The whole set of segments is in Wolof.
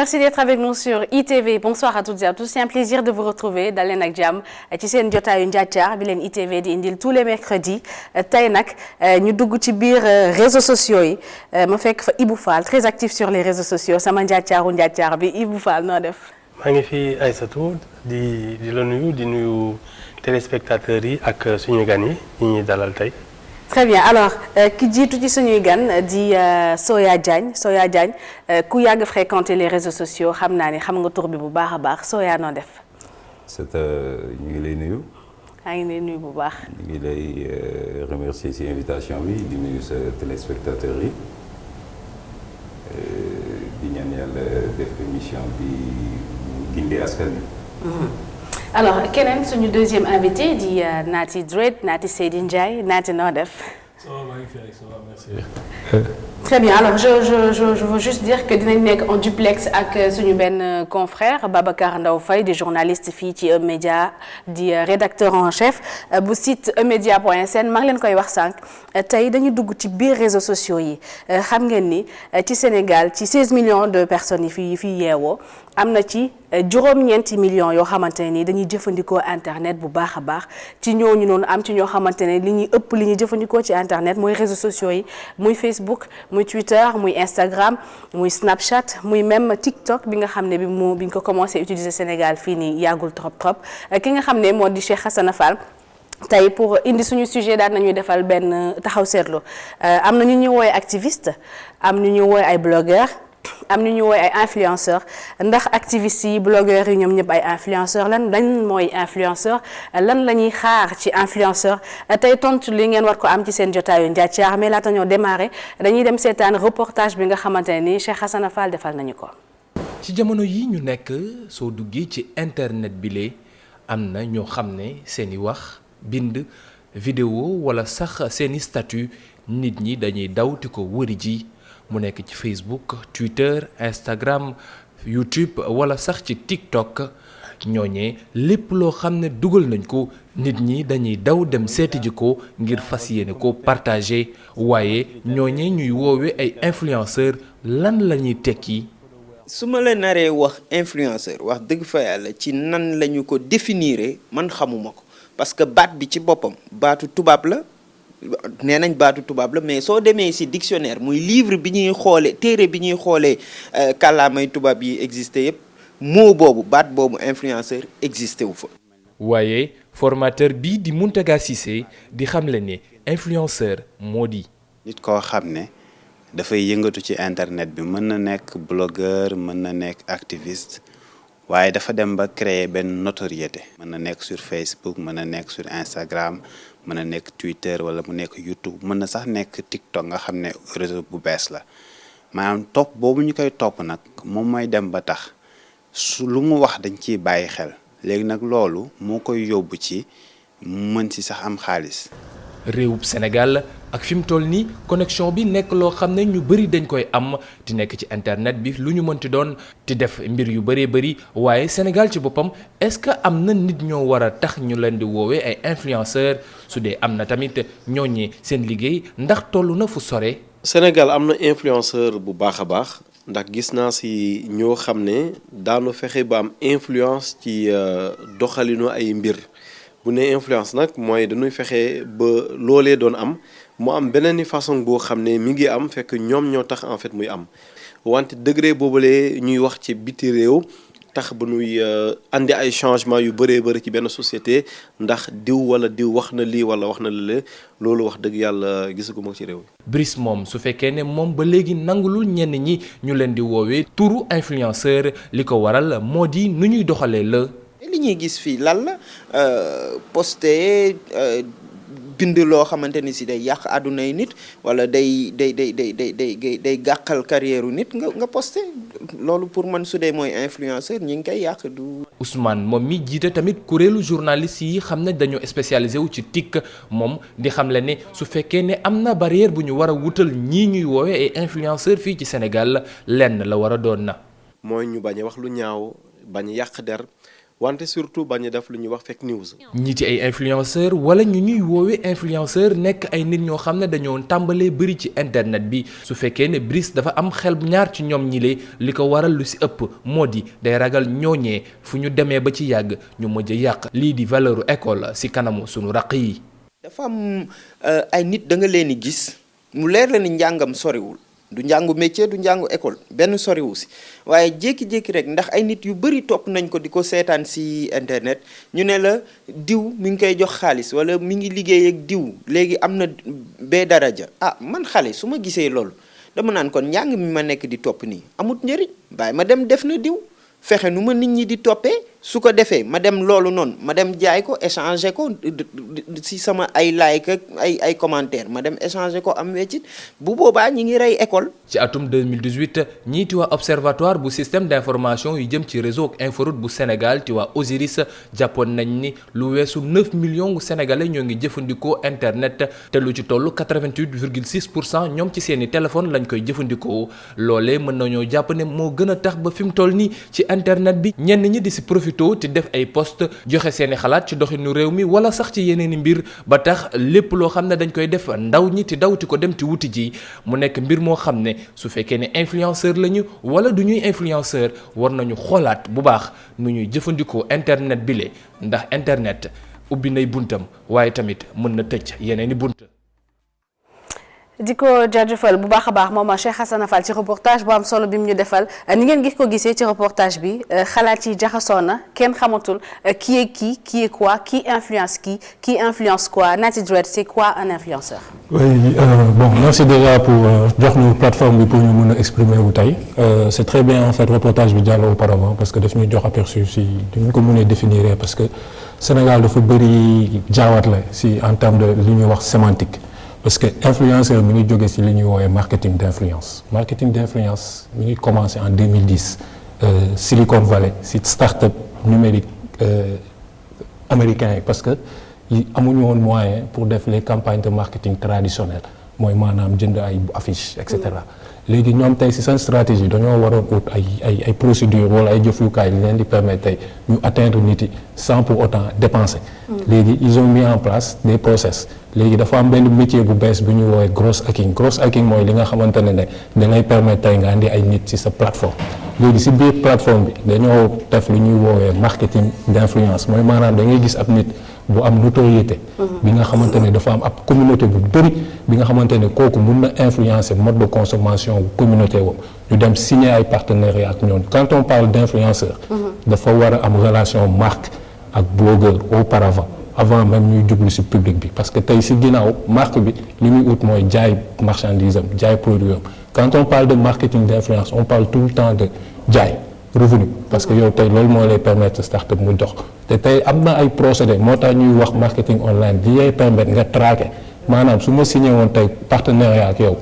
Merci d'être avec nous sur ITV. Bonsoir à toutes et à tous. C'est un plaisir de vous retrouver dans leen ak jàmm ci seen jotaayu njàccaar bi leen ITV di indil tous les mercredis tey nag ñu dugg ci biir réseaux sociaux yi ma fekk fa Ibou Fall très actif sur les réseaux sociaux sama njàccaar bi Ibou Fall noo def. maa ngi fi Aïssatou di la nuyu di nuyu téléspectateurs yi ak suñu gan yi ñuy dalal tey. Très bien alors ki jiitu ci suñuy gan di Soya Diagne ku yàgg fréquenter les réseaux sociaux xam naa ni xam nga tur bi bu baax a baax Soya noo def. ñu ngi lay nuyu. maa ngi lay nuyu bu baax. ñu ngi lay remercier ci invitation bi di nuyu sa téléspectateurs yi di ñaan yàlla def émission bi gindi askan bi. Alors keneen suñu deuxième invité di Naty Dread Naty Seydi Ndiaye Naty noo def. Merci. Très bien alors je veux juste dire que dinañ nekk en duplex ak suñu benn confrère Babacar Ndaw Faye di journaliste fii ci E-Média di rédacteur en chef bu site emedia.sn maa ngi leen koy wax sànq tey dañu dugg ci biir réseaux sociaux yi xam ngeen ni ci Sénégal ci 16 millions de personnes yi fi yeewoo am na ci juróom-ñeenti millions yoo xamante ne ni dañuy jëfandikoo internet bu baax a baax ci ñooñu noonu am ci ñoo xamante ne li ñuy ëpp li ñuy jëfandikoo ci internet mooy réseaux sociaux yi muy Facebook muy Twitter muy Instagram muy Snapchat muy même TikTok bi nga xam ne bi ñu ko commencé utiliser Sénégal fii nii yàggul trop ki nga xam ne moo di Cheikh Hassana Fall tey pour indi suñu sujet daal nañuy defal benn taxaw seetlu am na ñu ñuy woowee activiste am ñu ñuy woowee ay blogueur am ñu ñu woowee ay influenceur ndax activistes yi blogueurs yi ñoom ñëpp ay influenceur lan mooy influenceur lan la ñuy xaar ci influenceur tey tontu li ngeen war ko am ci seen jotaayu njàccaar mais laata ñoo démarré dañuy dem seetaan reportage bi nga xamante ne ni Cheikh Hassana Fall defal nañu ko. ci jamono yi ñu nekk soo duggee ci internet bi lee am na ñoo xam ne seeni wax bind vidéo wala sax seeni statut nit ñi dañuy daw di ko wëri ji. mu nekk ci Facebook Twitter Instagram YouTube wala sax ci TikTok ñooñee lépp loo xam ne dugal nañ ko nit ñi dañuy daw dem seeti ji ko ngir fas yéene ko partager waaye ñooñee ñuy woowee ay influenceurs lan la ñuy tekki. su ma la naree wax influenceur wax dëgg fa yàlla ci nan la ñu ko définir man xamuma ko parce que baat bi ci boppam baatu tubaab la. nee nañ baatu tubaab la mais soo demee ci dictionnaire muy livre bi ñuy xoolee téere bi ñuy xoolee kàllaamay tubaab yi existé yëpp mot boobu baat boobu influenceur existé wu fa. waaye formateur bii di Mountaga Cissé di xamle ne influenceur moo di. nit koo xam ne dafay yëngatu ci internet bi mën na nekk blogueur mën na nekk activiste waaye dafa dem ba créer benn notoriété. mën na nekk sur Facebook mën na nekk sur Instagram. mën na nekk Twitter wala mu nekk YouTube mën na sax nekk TikTok nga xam ne réseau bu bees la maanaam topp boobu ñu koy topp nag moom mooy dem ba tax su lu mu wax dañ ciy bàyyi xel léegi nag loolu moo koy yóbbu ci mën ci sax am xaalis. réewub Sénégal ak fi mu toll nii connexion bi nekk loo xam ne ñu bëri dañ koy am di nekk ci internet bi lu ñu mënti doon di def mbir yu bëree bëri waaye Sénégal ci boppam est-ce que am na nit ñoo war a tax ñu leen di woowee ay influenceurs su dee am na tamit ñooñi seen liggéey ndax toll na fu sore. Sénégal am na influenceur bu baax a baax ndax gis naa si ñoo xam ne daanu fexe ba am influence ci doxalinu ay mbir. bu ne influence nag mooy dañuy fexe ba loolee doon am mu am beneen façon boo xam ne mi ngi am fekk ñoom ñoo tax en fait muy am wante degré boobulee ñuy wax ci biti réew tax ba ñuy andi ay changement yu bëree bëri ci benn société ndax diw wala diw wax na lii wala wax na lële loolu wax dëgg yàlla gisaguma ci réew mi. Brice moom su fekkee ne moom ba léegi nangulul ñenn ñi ñu leen di woowee turu influenceur li ko waral moo di nu ñuy doxalee la. li ñuy gis fii lan la posté bind loo xamante ni si day yàq àddunay nit wala day gàkkal carrière nit nga posté loolu pour man su dee mooy influenceur ñi ngi koy yàq du. Ousmane moom mi jiite tamit kuréelu journaliste yi xam ne dañoo spécialisé wu ci TIC moom di xamle ne su fekkee ne am na barrière bu ñu war a wutal ñii ñuy woowee ay influenceur fii ci Sénégal lenn la war a doon na. mooy ñu bañ a wax lu ñaaw bañ a yàq der. wante surtout bañ a def lu ñuy wax fake news. ñi ci ay influenceur wala ñu ñuy woowee influenceur nekk ay nit ñoo xam ne dañoo tàmbalee bëri ci internet bi su fekkee ne Brice dafa am xel ñaar ci ñoom ñile li ko waral lu si ëpp moo di day ragal ñooñee fu ñu demee ba ci yàgg ñu mujj yàq lii di valeuru école si kanamu sunu raq yi. dafa am ay nit da nga leen di gis mu leer la ni njàngam soriwul du njàngu métier du njàngu école benn soriwu si waaye jékki-jékki rek ndax ay nit yu bëri topp nañ ko di ko seetaan si internet ñu ne la diw mi ngi koy jox xaalis wala mi ngi liggéey ak diw léegi am na bee daraja man xale su ma gisee loolu dama naan kon njàng mi ma nekk di topp nii amut njëriñ bàyyi ma dem def na diw fexe nu ma nit ñi di toppee su ko defee ma dem loolu noonu ma dem jaay ko échanger ko si sama ay like ak ay commentaire ma dem échanger ko am weccit bu boobaa ñi ngi rey école. ci atum 2018 ñiiti waa observatoire bu système d'information yu jëm ci réseau ak inforoute bu Sénégal ti waa Osiris jàppoon nañ ni lu weesu 9 millions gu sénégalais ñoo ngi jëfandikoo internet te lu ci toll 88,6% ñoom ci seeni téléphone lañ koy jëfandikoo loolee mën nañoo jàpp ne moo gën a tax ba fi mu toll nii ci internet bi ñenn ñi di si profité te def ay post joxe seeni xalaat ci doxinu réew mi wala sax ci yeneeni mbir ba tax lépp loo xam ne dañ koy def ndaw ñi ti dawti ko dem ti wuti ji mu nekk mbir moo xam ne su fekkee ne influenceur lañu wala du ñuy influenceur war nañu xoolaat bu baax nu ñuy jëfandikoo internet bi le ndax internet ubbi nay buntam waaye tamit mën na tëj yeneeni bunt. di ko jaajëfal bu baax a baax moom Cheikh Hassana Fall ci reportage bu am solo bi mu ñu defal ni ngeen gis ko gisee ci reportage bi xalaat yi jaxasoo na kenn xamatul qui est quoi qui influence quoi Naty Dread c'est quoi un influenceur. Oui bon merci déjà pour jox ñu plateforme bi pour ñu mën a exprimer wu tey c'est très bien en fait reportage bi jàll auparavant parce que daf ñuy jox aperçu si duñ ko mënee définir parce que Sénégal dafa bëri jaawatle si en termes de li ñuy wax sémantique. Parce que influenceur mi ngi jóge ci li ñuy woowee marketing d'influence mi ngi commencé en 2010 Silicon Valley ci start-up numérique américain yi parce que amuñu woon moyen pour def les campagnes de marketing traditionnelles mooy maanaam jënd ay affiche et cetera léegi ñoom tey ci seen stratégie dañoo waroon ut ay procédures wala ay jëflukaay li leen di permettre tey ñu atteindre nit yi sans pour autant dépenser. léegi ils ont mis en place des process. léegi dafa am benn métier bu bees bu ñu woowee gross hacking mooy li nga xamante ne da lay permettre tey nga andi ay nit ci sa plateforme léegi ci biir plateforme bi dañoo def lu ñuy woowee marketing d'influence mooy maanaam da ngay gis ab nit bu am notoriété bi nga xamante ne dafa am ab communauté bu bëri bi nga xamante ne kooku mun na influencer mode de consommation bu communauté boobu ñu dem signer ay partenariat ak ñoom quand on parle d'influenceur dafa war a am relation marque ak blogueur auparavant avant même ñuy jublu ci public bi parce que tey ci ginnaaw marque bi li muy ut mooy jaay marchandise am jaay produit am quand on parle de marketing d'influence on parle tout le temps de jaay revenu parce que yow tey loolu moo lay permettre start-up mu dox te tey am na ay procédés moo tax ñuy wax marketing online li lay permettre nga traquer maanaam su ma signé woon tey partenariat ak yow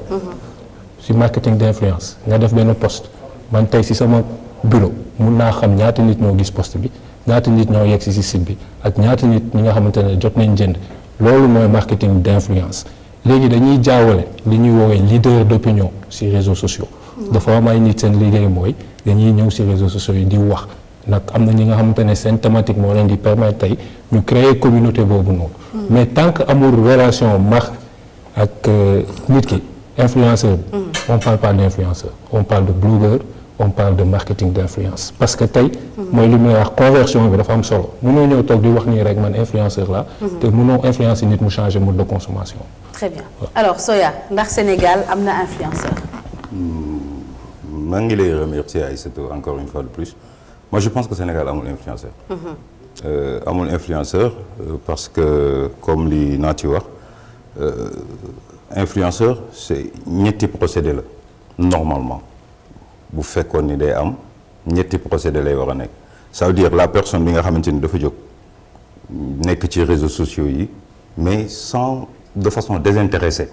ci marketing d'influence nga def benn post man tey ci sama bureau mun naa xam ñaata nit ñoo gis post bi ñaata nit ñoo yegg ci site bi ak ñaata nit ñi nga xamante ne jot nañ jënd loolu mooy marketing d'influence léegi dañuy jaawale li ñuy woowee leader d'opinion ci réseaux sociaux dafa am ay nit seen liggéey mooy dañuy ñëw ci réseaux sociaux yi di wax nag am na ñi nga xamante ne seen thématique moo leen di permettre tey ñu créer communauté boobu noonu mais tant que amul relation marque ak nit ki influenceur bi on parle pas d'influenceur on parle de blogueur on parle de marketing d'influence parce que tey mooy li muy wax conversion bi dafa am solo mënoo ñëw toog di wax nii rek man influenceur la te mënoo influencer nit mu changer mode de consommation. Très bien alors Soya ndax Sénégal am na influenceur. maa ngi lay remercier Aïssatou encore une fois de plus moi je pense que Sénégal amul influenceur. amul influenceur parce que comme li Naty wax influenceur c'est ñetti procédé la normalement. bu fekkoon ni day am ñetti procédé lay war a nekk ça veut dire la personne bi nga xamante ni dafa jóg nekk ci réseaux sociaux yi mais sans de façon désintéressée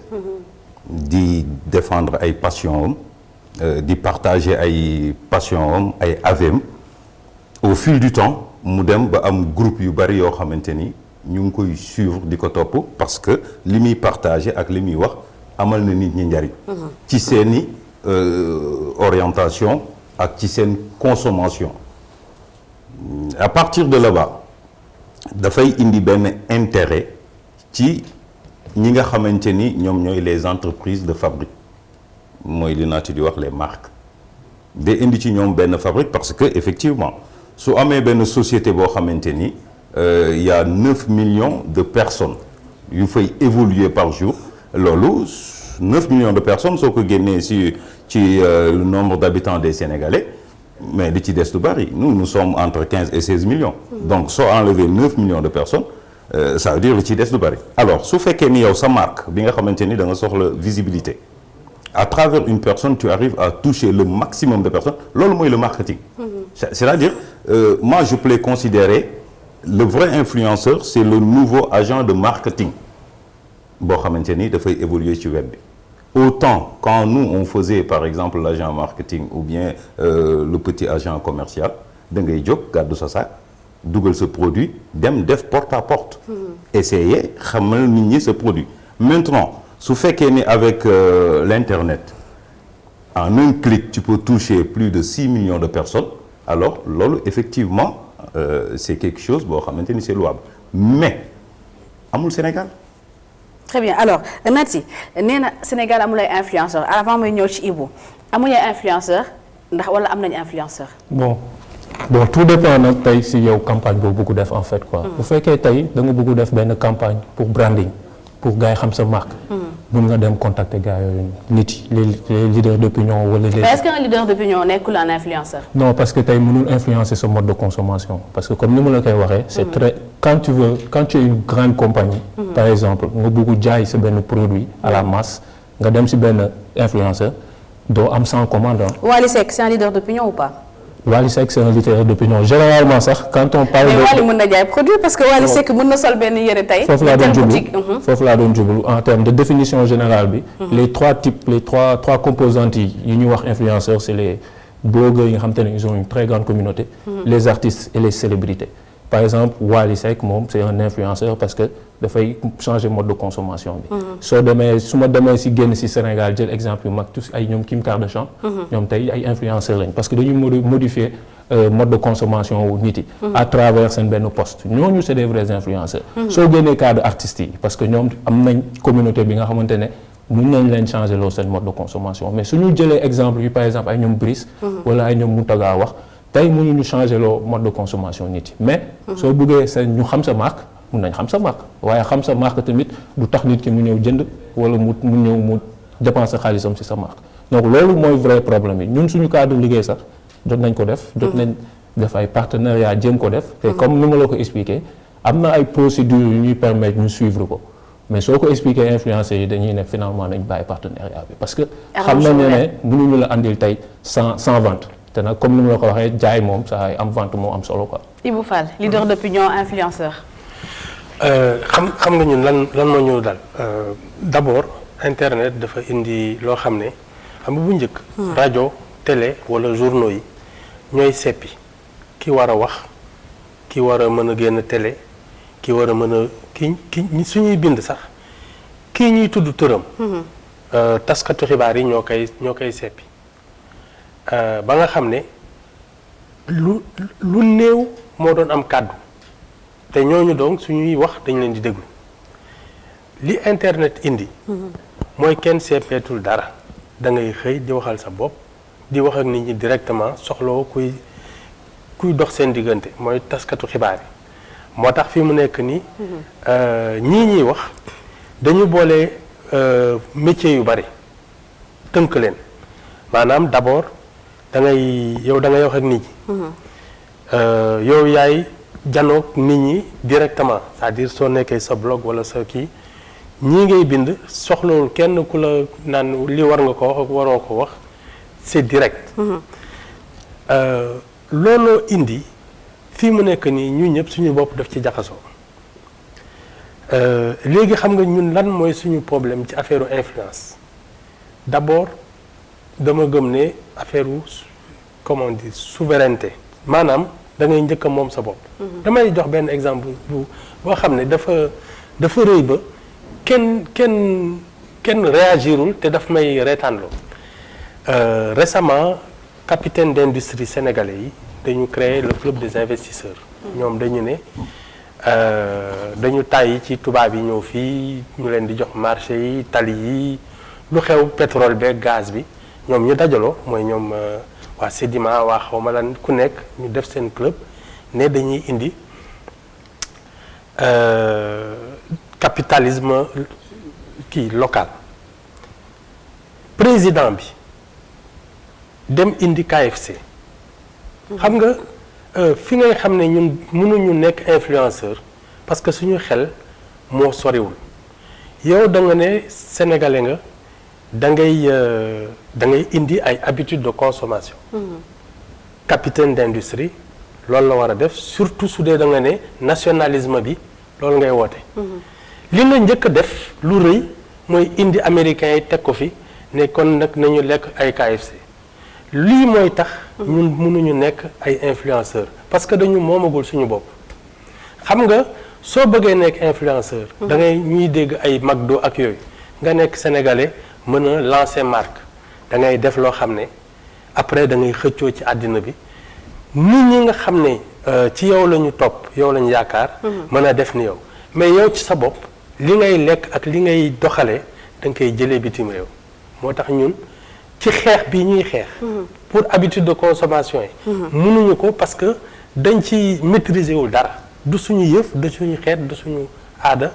di défendre ay passion am di partager ay passion am ay avem au fil du temps mu dem ba am groupe yu bari yoo xamante ni ñu ngi koy suivre di ko topp parce que li muy partager ak li muy wax amal na nit ñi njariñ ci seeni orientation ak ci seen consommation à partir de là-bas dafay indi benn intérêt ci ñi nga xamante ni ñoom ñooy les entreprises de fabrique mooy li naati di wax les marques day indi ci ñoom benn fabrique parce que effectivement su amee benn société boo xamante ni il y a 9 millions de personnes yu fay évoluer par jour loolu 9 millions de personnes soo ko génnee ci le nombre d'habitants des Sénégalais mais li ci des du bari nous sommes entre 15 et 16 millions donc soo enlever 9 millions de personnes ça veut dire li ci des du bari alors su fekkee ni yow sa marque bi nga xamante ni da nga soxla visibilité à travers une personne tu arrives à toucher le maximum de personnes loolu mooy le marketing c'est-à-dire moi je peux considérer le vrai influenceur c'est le nouveau agent de marketing boo xamante ni dafay évoluer ci web bi autant quand nous on faisait par exemple l'agent marketing ou bien le petit agent commercial da ngay jóg gàddu sa sac dugal sa produit dem def porte à porte essayer xamal nit ñi sa produit maintenant su fekkee ni avec l'internet en un clic tu peux toucher plus de 6 millions de personnes alors loolu effectivement c'est quelque chose boo xamante ni c'est louable mais amul Sénégal. Très bien alors Nati nee na Sénégal amul ay influenceurs avant may ñëw ci Ibou amuñu ay influenceurs ndax wala am nañu influenceur. bon tout dépend nag tey si yow campagne boo bëgg def en fait quoi. bu fekkee tey da nga bëgg def benn campagne pour branding pour gars yi xam sa marque. mun nga dem contacter gars yooyu nit yi les leaders d'opinion wala les. mais est-ce qu'un leader d'opinion nekkul un influenceur. non parce que tey mënul influencer sa mode de consommation parce que comme ni ma la koy waxee. c'est très quand tu es une grande compagnie. par exemple nga bëgg jaay sa benn produit à la masse nga dem si benn influenceur doo am 100 commandes. Wally Seck c'est un leader d'opinion ou pas. Wally Seck c'est un leader d'opinion généralement sax quand on parle. mais Wally mën na jaay produit parce que Wally Seck mën na sol benn yëre tey. foofu laa doon jublu en termes de définition générale bi. les trois composantes yi ñuy wax influenceurs c'est les blogueurs yi nga xam te ne ils ont une très grande communauté. les artistes et les célébrités. par exemple Wally Seck moom c'est un influenceur parce que dafay changer mode de consommation bi. su ma demee si génn si Sénégal jël exemple yu mag tous ay ñoom Kim Kardashian. ñoom tey ay influenceurs lañ parce que dañuy modifier mode de consommation wu nit yi. à travers seen benn poste ñooñu c'est des vrais influenceurs. soo génnee cadre artistes yi parce que ñoom am nañ communauté bi nga xamante ne mun nañ leen changer loo seen mode de consommation mais suñu jëlee exemple yu par exemple ay ñoom Brice. wala ay ñoom Moutaga wax. tey mënuñu changer loo mode de consommation nit yi mais soo bëggee seen ñu xam sa marque mun nañ xam sa marque waaye xam sa marque tamit du tax nit ki mu ñëw jënd wala mu ñëw mu dépenser xaalisam ci sa marque donc loolu mooy vrai problème yi ñun suñu cadre liggéey sax jot nañ ko def jot nañ def ay partenariat jéem ko def te comme ni ma la ko expliquer am na ay procédures yu ñuy permettre ñu suivre ko mais soo ko expliquer influenceurs yi dañuy ne finalement nañ bàyyi partenariat bi parce que xam nañ ne mënuñu la andil tey sans vente te nag comme ni ma la ko waxee jaay moom saa am vente moo am solo quoi. Ibou Fall leader d'opinion influenceur. xam nga ñun lan moo ñëw daal d'abord internet dafa indi loo xam ne xam nga bu njëkk. rajo télé wala journaux yi ñooy seppi ki war a wax ki war a mën a génn télé ki war a mën a ki suñuy bind sax kii ñuy tudd turam. taskatu xibaar yi ñoo koy seppi. ba nga xam ne lu néew moo doon am kàddu te ñooñu donc suñuy wax dañ leen di déglu li internet indi mooy kenn seppeetul dara da ngay xëy di waxal sa bopp di wax ak nit ñi directement soxloo kuy dox seen diggante mooy taskatu xibaar yi moo tax fi mu nekk nii ñii ñuy wax dañu boole métier yu bari tënk leen maanaam d'abord da ngay wax ak nit ñi yow yaay janoog nit ñi directement c'est-à-dire soo nekkee sa blog wala sa kii ñii ngay bind soxlawul kenn ku la naan li war nga ko wax ak waroo ko wax c'est direct looloo indi fii mu nekk nii ñu ñëpp suñu bopp daf ci jaxasoo léegi xam nga ñun lan mooy suñu problème ci affaire influence d'abord dama gëm ne affaire comment on dit souveraineté maanaam da ngay njëkk a moom sa bopp. damay jox benn exemple boo xam ne dafa rëy ba kenn réagirul te daf may reetaanloo récemment capitaine d'industrie sénégalais yi dañu créer le club des investisseurs. ñoom dañu ne dañu tàyyi ci tubaab yi ñëw fii ñu leen di jox marché yi tali yi lu xew pétrole beeg gaz bi ñoom ñu dajaloo mooy ñoom waa Sedima waa xawma lan ku nekk ñu def seen club ne dañuy indi capitalisme kii local président bi dem indi KFC xam nga fi ngay xam ne ñun mënuñu nekk influenceur parce que suñu xel moo soriwul yow da nga ne sénégalais nga da ngay indi ay habitudes de consommation. Capitaine d'industrie loolu la war a def surtout su dee da nga ne nationalisme bi loolu ngay woote. li nga njëkk a def lu rëy mooy indi américains yi teg ko fi ne kon nag nañu lekk ay KFC lii mooy tax. ñun mënuñu nekk ay influenceurs parce que dañu moomagul suñu bopp. xam nga soo bëggee nekk influenceur. da ngay ñuy dégg ay McDo ak yooyu nga nekk sénégalais mën a lancer marque da ngay def loo xam ne après da ngay xëccoo ci àddina bi nit ñi nga xam ne ci yow la ñu topp yow la ñu yaakaar. mën a def ni yow mais yow ci sa bopp li ngay lekk ak li ngay doxalee da nga koy jëlee bitim réew moo tax ñun ci xeex bi ñuy xeex. pour habitude de consommation yi. mënuñu ko parce que dañ ci maîtriser wul dara du suñu yëf du suñu xeet du suñu aada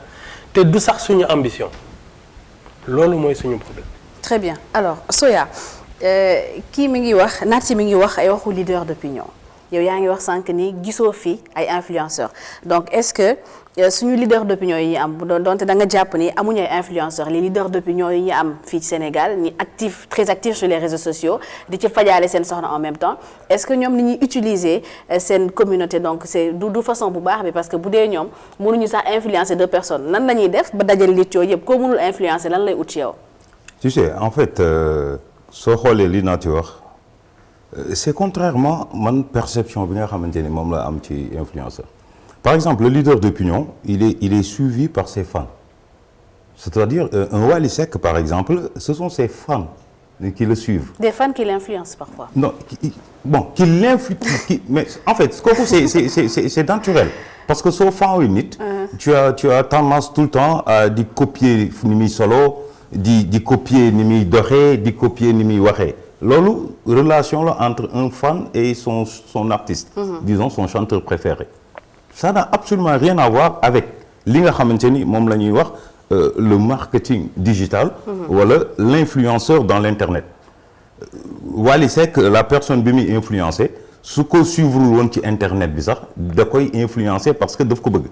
te du sax suñu ambition loolu mooy suñu problème. Très bien alors Soya kii mi ngi wax Naty mi ngi wax ay waxu leader d'opinion yow yaa ngi wax sànq ni gisoo fi ay influenceurs donc est-ce que suñu leader d'opinion yi ñu am donte da nga jàpp ni amuñu ay influenceurs les leaders d'opinion yi ñu am fii ci Sénégal ñi actifs très actifs sur les réseaux sociaux di ci fajaale seen soxna en même temps est-ce que ñoom ni ñuy utiliser seen communauté donc c'est du façon bu baax bi parce que bu dee ñoom mënuñu sax influencer 2 personnes nan la ñuy def ba dajal nit yooyu yëpp koo mënul influencer lan lay ut ci yow. tu sais en fait soo xoolee li Naty wax c'est contrairement man perception bi nga xamante ni moom la am ci influenceur. Par exemple, le leader d'opinion, il est suivi par ses fans. C'est-à-dire, un Wally Seck, par exemple, ce sont ses fans qui le suivent. Des fans qui l'influencent parfois. Non, qui l'influencent. Mais en fait, c'est naturel. Parce que sauf fan nit, tu as tendance tout le temps à di copier ni muy solo, di copier ni muy doxee, di copier ni muy waxee. Loolu relation là entre un fan et son artiste, disons son chanteur préféré. Ça n'a absolument rien à voir avec li nga xamante ni moom la ñuy wax le marketing digital wala l'influenceur dans l'internet. Wally Seck la personne bi muy influencer su ko suivre woon ci internet bi sax da koy influencer parce que daf ko bëgg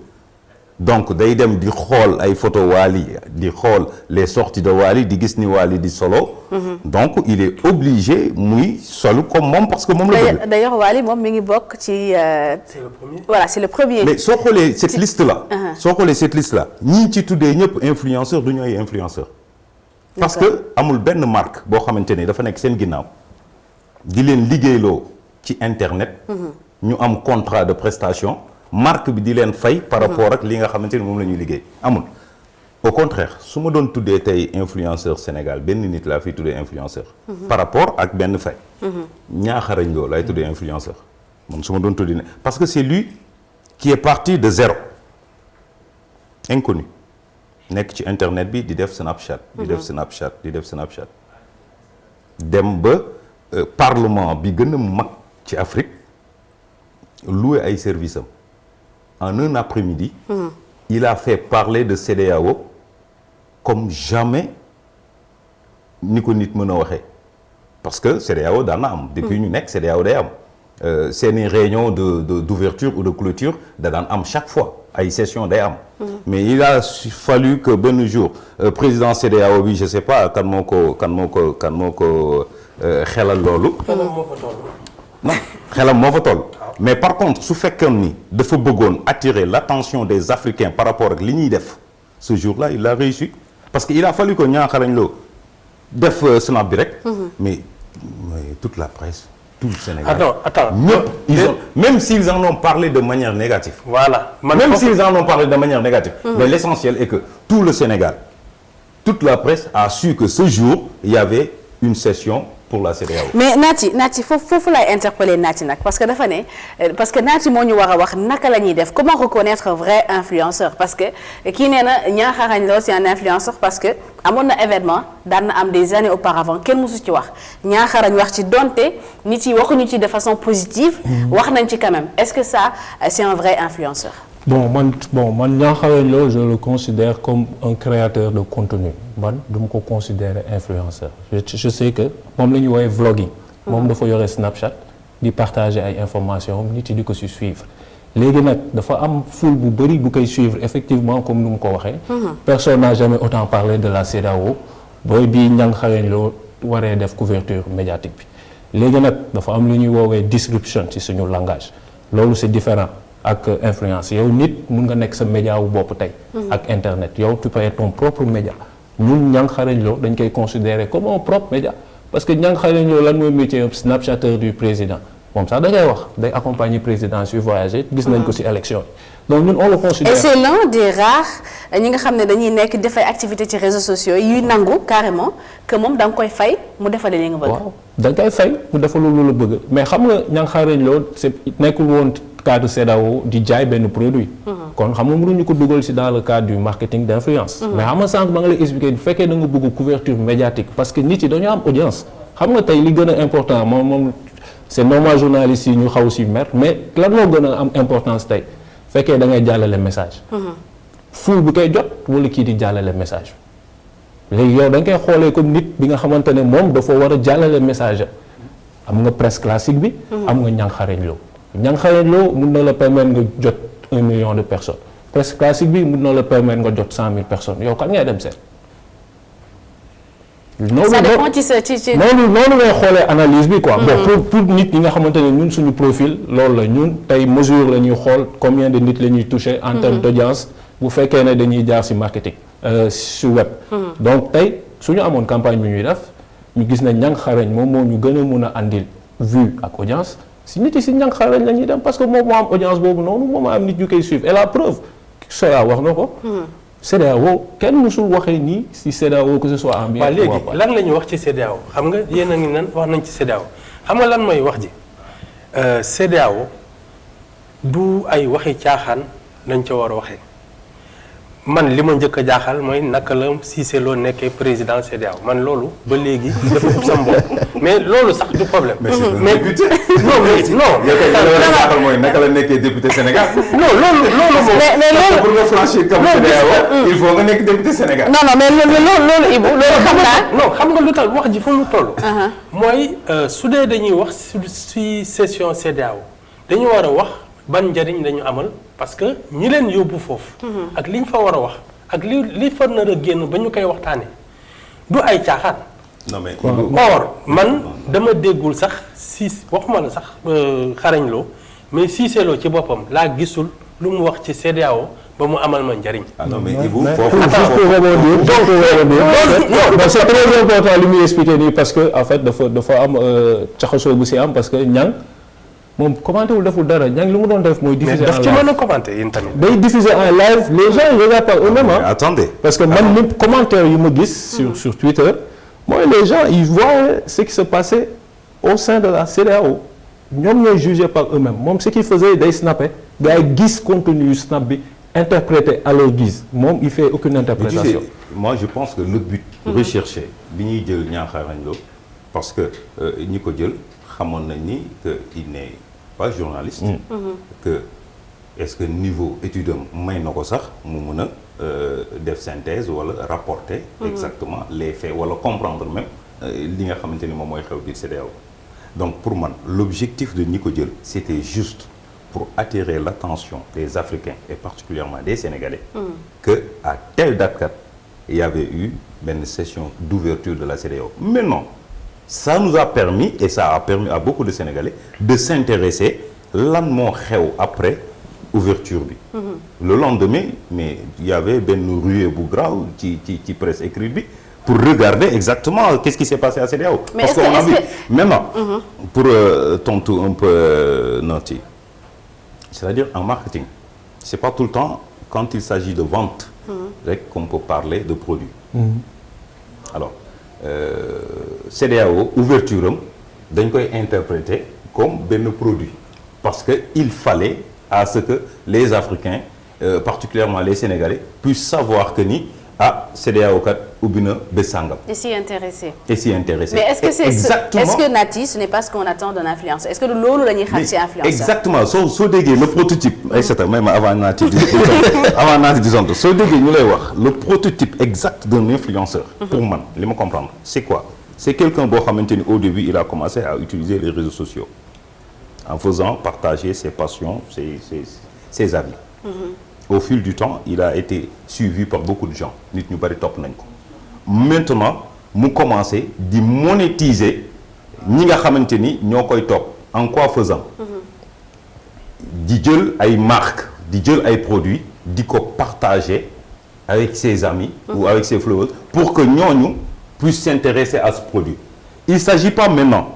donc day dem di xool ay photo Wally di xool les sorties de Wally di gis ni Wally di solo. donc il est obligé muy solo comme moom parce que moom la bëgg. d'ailleurs Wally moom mi ngi bokk ci. c'est le premier. voilà c'est le premier. mais soo xoolee cette liste là. soo xoolee cette liste là ñi ci tuddee ñëpp influenceur du ñu ay influenceur. parce que amul benn marque boo xamante ni dafa nekk seen ginnaaw di leen liggéeyloo ci internet. ñu am contrat de prestation. marque bi di leen fay par rapport ak li nga xamante ni moom la ñuy liggéey amul au contraire su ma doon tuddee tey influenceur Sénégal benn nit laa fiy tuddee influenceur par rapport ak benn fay ñaaxarañ loo lay tuddee influenceur man su ma doon tuddee ne parce que c'est lui qui est parti de zéro inconnu nekk ci internet bi di def Snapchat di def Snapchat di def Snapchat dem ba parlement bi gën a mag ci Afrique loué ay services am en un après-midi, il a fait parler de CEDEAO comme jamais ni ko nit mën a waxee parce que CEDEAO daan na am. depuis ñu nekk CEDEAO day am. seeni réunion d'ouverture ou de clôture da daan am chaque fois ay session day am. mais il a fallu que benn jour président CEDEAO bi je sais pas kan moo ko xelal loolu. non xelam moo fa toll. mais par contre su fekkoon ni dafa bëggoon attirer l'attention des Africains par rapport ak li ñuy def ce jour-là il a réussi parce que il a fallu que ñaaxarañ loo def snap bi rek. mais toute la presse tout le Sénégal. attends ñëpp même s'ils en ont parlé de manière négative. voilà même s'ils en ont parlé de manière négative. mais l'essentiel est que tout le Sénégal toute la presse a su que ce jour il y avait une session pour la CEDEAO. mais Naty foofu lay interpeller Naty nag parce que dafa ne parce que Naty moo ñu war a wax naka la ñuy def comment reconnaître un vrai influenceur parce que kii nee na Niakharañ Lo c'est un influenceur parce que amoon na événement daan na am des années auparavant kenn mosu ci wax Niakharañ wax ci donte nit yi waxuñu ci de façon positive. wax nañ ci quand même est-ce que ça c'est un vrai influenceur. Bon, man Niakharañ Lo, je le considère comme un créateur de contenu. Man, je me considère influenceur. Je sais que, moom la ñuy woowee vlogging. moom dafa yore Snapchat di partager ay informations nit yi di ko si suivre. léegi nag dafa am foule bu bëri bu koy suivre effectivement comme nu mu ko waxee. Personne n'a jamais autant parlé de la CEDEAO booy bii Niakharañ Lo waree def couverture médiatique bi. léegi nag dafa am lu ñuy woowee disruption ci suñu langage loolu c'est différent. ak influence yow nit mun nga nekk sa média wu bopp tey. ak internet yow tu peux être ton propre média. ñun Niakharañ Lo dañ koy considérer comme un propre média parce que Niakharañ Lo lan mooy métier snapchateur du président moom sax da ngay wax day accompagner président suy voyager gis nañ ko ci élection yi donc ñun on le considère. et c'est l'un des rares ñi nga xam ne dañuy nekk dafay activité ci réseaux sociaux yuy nangu carrément que moom da nga koy fay mu defale li nga bëgg. waaw da nga koy fay mu defal lu la bëgg mais xam nga Niakharañ Lo c'est nekkul woon. cadre CEDEAO di jaay benn produit. kon xam nga mënuñu ko dugal ci dans le cadre du marketing d'influence. mais xam nga sànq ba nga lay expliquer bu fekkee da nga bëgg couverture médiatique parce que nit yi dañoo am audience xam nga tey li gën a important moom c'est normal journalistes yi ñu xaw ci mer mais lan moo gën a am importance tey fekkee da ngay jàllale message. foule bi koy jot wala kii di jàllale message bi léegi yow da nga koy xoolee comme nit bi nga xamante ne moom dafa war a jàllale message am nga presse classique bi. am nga Niakharañ Lo. Niakharañ Lo mun na la permettre nga jot 1 million de personnes presse classique bi mun na la permettre nga jot 100 000 personnes yow kan ngay dem seet. ça dépend ci noonu ngay xoolee analyse bi quoi. bon pour nit ñi nga xamante ne ñun suñu profil loolu la ñun tey mesure la ñuy xool combien de nit la ñuy toucher en termes d'audience bu fekkee ne dañuy jaar ci marketing ci web. donc tey suñu amoon campagne bi ñuy def ñu gis ne Niakharañ moom moo ñu gën a mun a andil vue ak audience. si nit yi si Niakharañ la ñuy dem parce que moom moo am audience boobu noonu moom moo am nit ñu koy suivre et la preuve Soya wax na ko. CEDEAO kenn musul waxee nii si CEDEAO que ce soit en bien. waaw léegi lan la ñuy wax ci CEDEAO xam nga yéen a ngi nan wax nañ ci CEDEAO xam nga lan mooy wax ji CEDEAO du ay waxi caaxaan nañ ca war a waxee man li ma njëkk a jaaxal mooy naka la Cissé Lo nekkee président CEDEAO man loolu ba léegi dafa ëpp sama bopp mais loolu sax du problème. mais député. non mooy naka la nekkee député Sénégal. non loolu moom. mais loolu pour nga franchir comme CEDEAO il faut nga nekk député Sénégal. non mais loolu Ibou loolu xam naa. non xam nga lu tax wax ji fu mu toll. mooy su dee dañuy wax si session CEDEAO dañu war a wax ban njëriñ lañu amal parce que ñi leen yóbbu foofu. ak liñ fa war a wax ak li fa nar a génn ba ñu koy waxtaanee du ay caaxaan. non mais or man dama déggul sax waxuma la sax Xarañ Lo mais Cissé Lo ci boppam laa gisul lu mu wax ci CEDEAO ba mu amal ma njëriñ. ah non mais Ibou c'est très important li muy expliquer nii parce que en fait dafa am caxasoo bu si am parce que Niang moom commenté wul deful dara Niang li mu doon def mooy. diffuser en live mais daf ci mën a commenté yéen tamit. day diffuser en live les gens ils regardent par eux-mêmes. attendez parce que man ni commentaire yu ma gis. sur Twitter mooy les gens ils voient ce qui se passait au sein de la CEDEAO ñoom ñooy jugé par eux-mêmes moom ce qu'il faisait day snappé gars yi gis contenu yu snap bi interprété à leur guise moom il fait aucune interprétation. Mais tu sais, moi je pense que le but recherché bi ñuy jël Niakharañ Lo parce que ñi ko jël xamoon nañ ni que il n'est pas journaliste. que est-ce que niveau étude am may na ko sax mu mën a def synthèse wala rapporter exactement les faits wala comprendre même li nga xamante ni moom mooy xew biir CEDEAO. donc pour man l'objectif de ñi ko jël c'était juste pour attirer l'attention des Africains et particulièrement des Sénégalais que à telle date kat il y avait eu une session d'ouverture de la CEDEAO. Maintenant ça nous a permis et ça a permis à beaucoup de Sénégalais de s'intéresser lan moo xew après ouverture bi. Le lendemain mais il y avait benn ruée bu grave ci presse écrite bi pour regarder exactement qu'est-ce qui s'est passé à CEDEAO. Parce qu'on a vu maintenant pour tontu un peu Nati, c'est-à-dire en marketing c'est pas tout le temps quand il s'agit de vente rek qu'on peut parler de produit. Alors CEDEAO ouverture am dañ koy interpréter comme benn produit parce que il fallait à ce que les Africains particulièrement les Sénégalais puissent savoir que ni CEDEAO kat ubbi na bés sàngam. Et s'y intéresser. Et s'y intéresser. Mais est-ce que c'est exactement est-ce que Nati ce n'est pas ce qu'on attend d'un influenceur? Est-ce que loolu la ñuy xaar ci influenceur? Exactement soo déggee le prototype ay seta même avant Nati di sonte soo déggee ñu lay wax le prototype exact d'un influenceur pour man li ma comprendre c'est quoi? C'est quelqu'un boo xamante ni au début il a commencé à utiliser les réseaux sociaux en faisant partager ses passions ses avis. Au fil du temps il a été suivi par beaucoup de gens nit ñu bari topp nañ ko maintenant mu commencé di monétiser ñi nga xamante ni ñoo koy topp en quoi faisant di jël ay marques di jël ay produits di ko partager avec ses amis ou avec ses followers pour que ñooñu puissent s'intéresser à ce produit. Il s'agit pas maintenant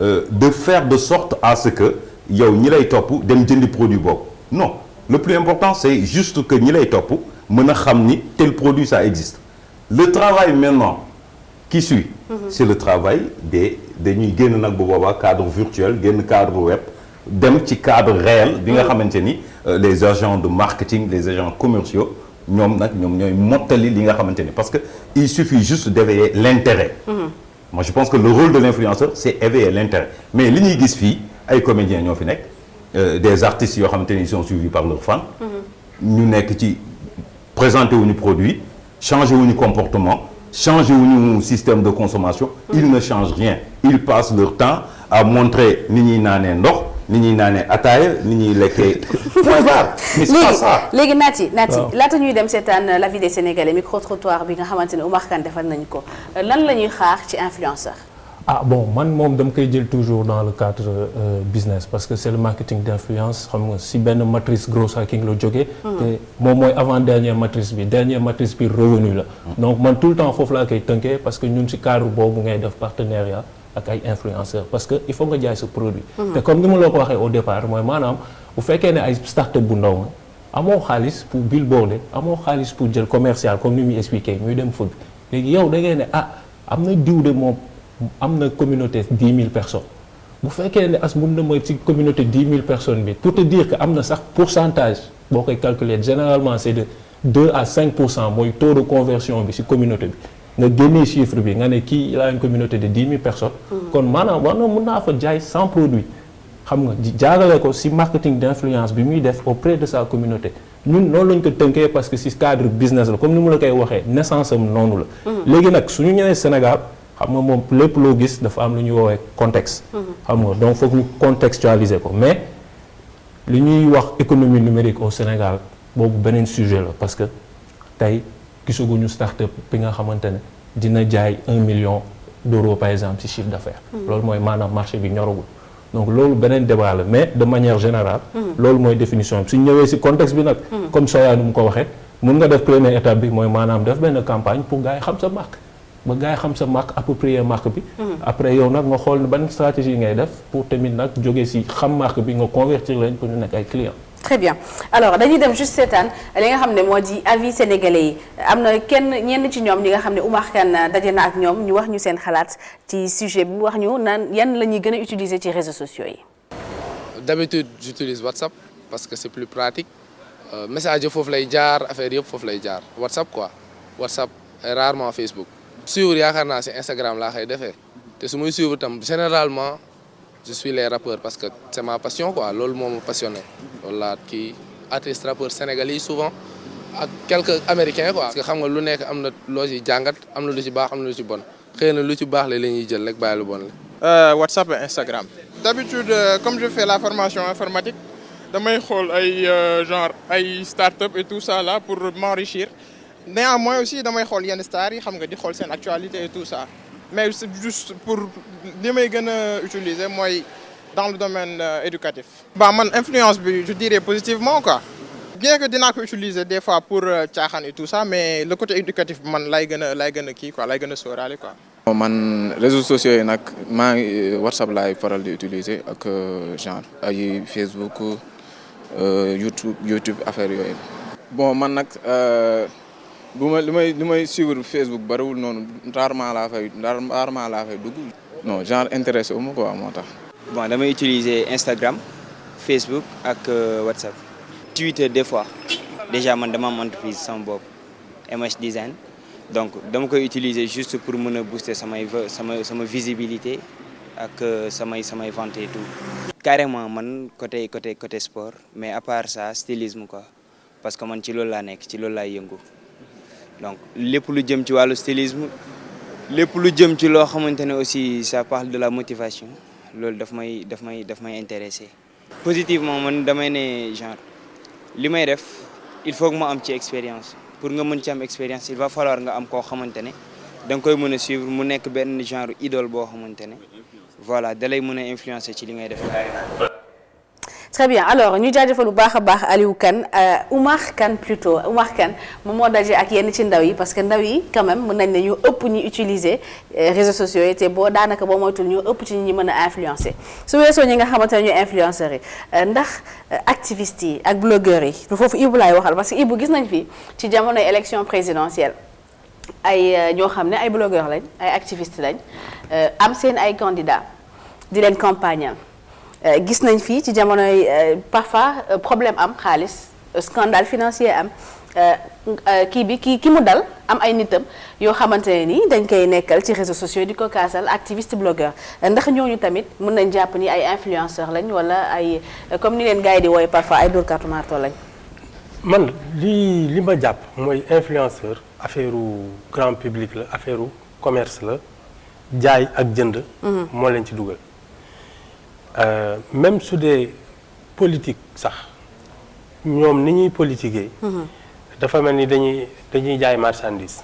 de faire de sorte à ce que yow ñi lay topp dem jëndi produit boobu non. Le plus important c'est juste que ñi lay topp mën a xam ni tel produit ça existe. Le travail maintenant qui suit c'est le travail dañuy génn nag bu boobaa cadre virtuel génn cadre web dem ci cadre réel bi nga xamante ni les agents de marketing les agents commerciaux ñoom ñooy mottali li nga xamante ni parce que il suffit juste d'éveiller l'intérêt. Moi je pense que le rôle de l'influenceur c'est éveiller l'intérêt mais li ñuy gis fii ay comédiens ñoo fi nekk. Des artistes yoo xamante ni ils sont suivis par leurs fans. ñu nekk ci présenter wuñu produit changer wuñu comportement changer wuñu système de consommation. Ils ne changent rien. Ils passent leur temps à montrer ni ñuy naanee ndox ni ñuy naanee ataaya ni ñuy lekkee. mais c'est pas ça. léegi Nati laata ñuy dem seetaan la vie des Sénégalais micro-trottoir bi nga xamante ne Oumar Kane defal nañu ko lan la ñuy xaar ci influenceur. Bon man moom dama koy jël toujours dans le cadre business parce que c'est le marketing d'influence xam nga si benn matrice growth hacking la jógee. te moom mooy avant dernière matrice bi revenu la. donc man tout le temps foofu laa koy tënkee parce que ñun si cadre boobu ngay def partenariat ak ay influenceurs parce que il faut nga jaay sa produit. te comme ni ma la ko waxee au départ mooy maanaam bu fekkee ne ay start-up bu ndaw nga amoo xaalis pour billboarder amoo xaalis pour jël commercial comme ni muy expliqué ñuy dem fëgg léegi yow da ngay ne am na diw de moom. am na communauté 10 000 personnes bu fekkee ne mun na mooy ci communauté 10 000 personnes bi pour te dire que am na sax pourcentage boo koy calculer généralement c'est de 2 à 5% mooy taux de conversion bi ci communauté bi nga génnee chiffre bi nga ne kii il a une communauté de 10 000 personnes. kon maanaam war na mun naa fa jaay 100 produits xam nga jaarale ko ci marketing d'influence bi muy def auprès de sa communauté ñun noonu lañ ko tënkee parce que ci cadre business la comme ni mu la koy waxee naissance am noonu la. léegi nag suñu ñëwee Sénégal. xam nga moom lépp loo gis dafa am lu ñuy woowee contexte. xam nga donc foog ñu contextualiser ko mais li ñuy wax économie numérique au Sénégal boobu beneen sujet la parce que tey gisaguñu start-up bi nga xamante ne dina jaay 1 million d'euros par exemple ci chiffre d'affaires. loolu mooy maanaam marché bi ñoragul donc loolu beneen débat la mais de manière générale. loolu mooy définition bi su ñëwee ci contexte bi nag. comme Soya nu mu ko waxee mun nga def première étape bi mooy maanaam def benn campagne pour gars yi xam sa marque. ba gars yi xam sa marque approprier marque bi. après yow nag nga xool ban stratégie ngay def pour tamit nag jógee ci xam marque bi nga convertir leen pour ñu nekk ay clients. très bien alors dañuy dem juste seetaan li nga xam ne moo di avis sénégalais yi am na ñenn ci ñoom ñi nga xam ne Oumar Kane daje na ak ñoom ñu wax ñu seen xalaat ci sujet bi wax ñu naan yan la ñuy gën a utiliser ci réseaux sociaux yi. D'habitude j'utilise WhatsApp parce que c'est plus pratique message foofu lay jaar affaire yëpp foofu lay jaar WhatsApp quoi WhatsApp et rarement Facebook. suivre yaakaar naa ci Instagram laa koy defee te su muy suivre tam généralement je suis les rappeurs parce que c'est ma passion quoi loolu moo ma passionné loolu laa kii artistes rappeurs sénégalais yi souvent ak quelques américains quoi. parce que xam nga lu nekk am na loo ci jàngat am na lu ci baax am na lu ci bon xëy na lu ci baax la ñuy jël rek bàyyi lu bon la. WhatsApp et Instagram. D'habitude comme je fais la formation informatique damay xool ay genre ay start-up et tout ça là pour m'enrichir. Néanmoins aussi damay xool yenn stars yi xam nga di xool seen actualité et tout ça mais c'est juste pour li may gën a utiliser mooy dans le domaine éducatif. Man influence bi je dirais positivement quoi bien que dinaa ko utiliser des fois pour caaxaan et tout ça mais le côté éducatif bi man lay gën a kii quoi lay gën a sóoraale quoi. man réseaux sociaux yi nag maa ngi WhatsApp laay faral di utiliser ak genre ay Facebook YouTube affaire yooyu. Bon man nag li may suivre Facebook bariwul noonu rarement laa fay dugg. non genre intéressé wu ma quoi moo tax. bon damay utiliser Instagram Facebook ak WhatsApp. Twitter des fois déjà man dama am entreprise sama bopp MH Design donc dama koy utiliser juste pour mën a booster sama visibilité ak samay vente et tout. carrément man côté sport mais à part ça stylisme quoi parce que man ci loolu laa nekk ci loolu laay yëngu donc lépp lu jëm ci wàllu stylisme lépp lu jëm ci loo xamante ne aussi ça parle de la motivation loolu daf may intéressé. positivement man damay ne genre li may def il faut que ma am ci expérience pour nga mën ci am expérience il va falloir nga am koo xamante ne da nga koy mën a suivre mu nekk benn genre idole boo xamante ne voilà da lay mën a influencer ci li ngay def. très bien alors ñu jaajëfal bu baax a baax Aliou Kane Oumar Kane plutôt Oumar Kane moom moo daje ak yenn ci ndaw yi parce que ndaw yi quand même mën nañ ne ñu ëpp ñu utiliser réseaux sociaux yi te daanaka boo moytul ñu ëpp ci ñi mën a influencer su weesoo ñi nga xamante ne ñu influenceurs yi ndax activistes yi ak blogueurs yi du foofu Ibou laay waxal parce que Ibou gis nañ fi ci jamonoy élection présidentielle ay ñoo xam ne ay blogueurs lañ ay activistes lañ am seen ay candidats di leen campagne gis nañ fii ci jamonoy parfois problème am xaalis scandale financier am ki mu dal am ay nitam yoo xamante ne ni dañ koy nekkal ci réseaux sociaux di ko kaasal activiste blogueur ndax ñooñu tamit mën nañ jàpp ni ay influenceurs lañ wala ay comme ni leen gars yi di wooye parfois ay dóorkatu marto lañ. man li ma jàpp mooy influenceur affaire grand public la affaire commerce la jaay ak jënd. moo leen ci dugal. même su dee politique sax ñoom ni ñuy politiquer dafa mel ni dañuy jaay marchandise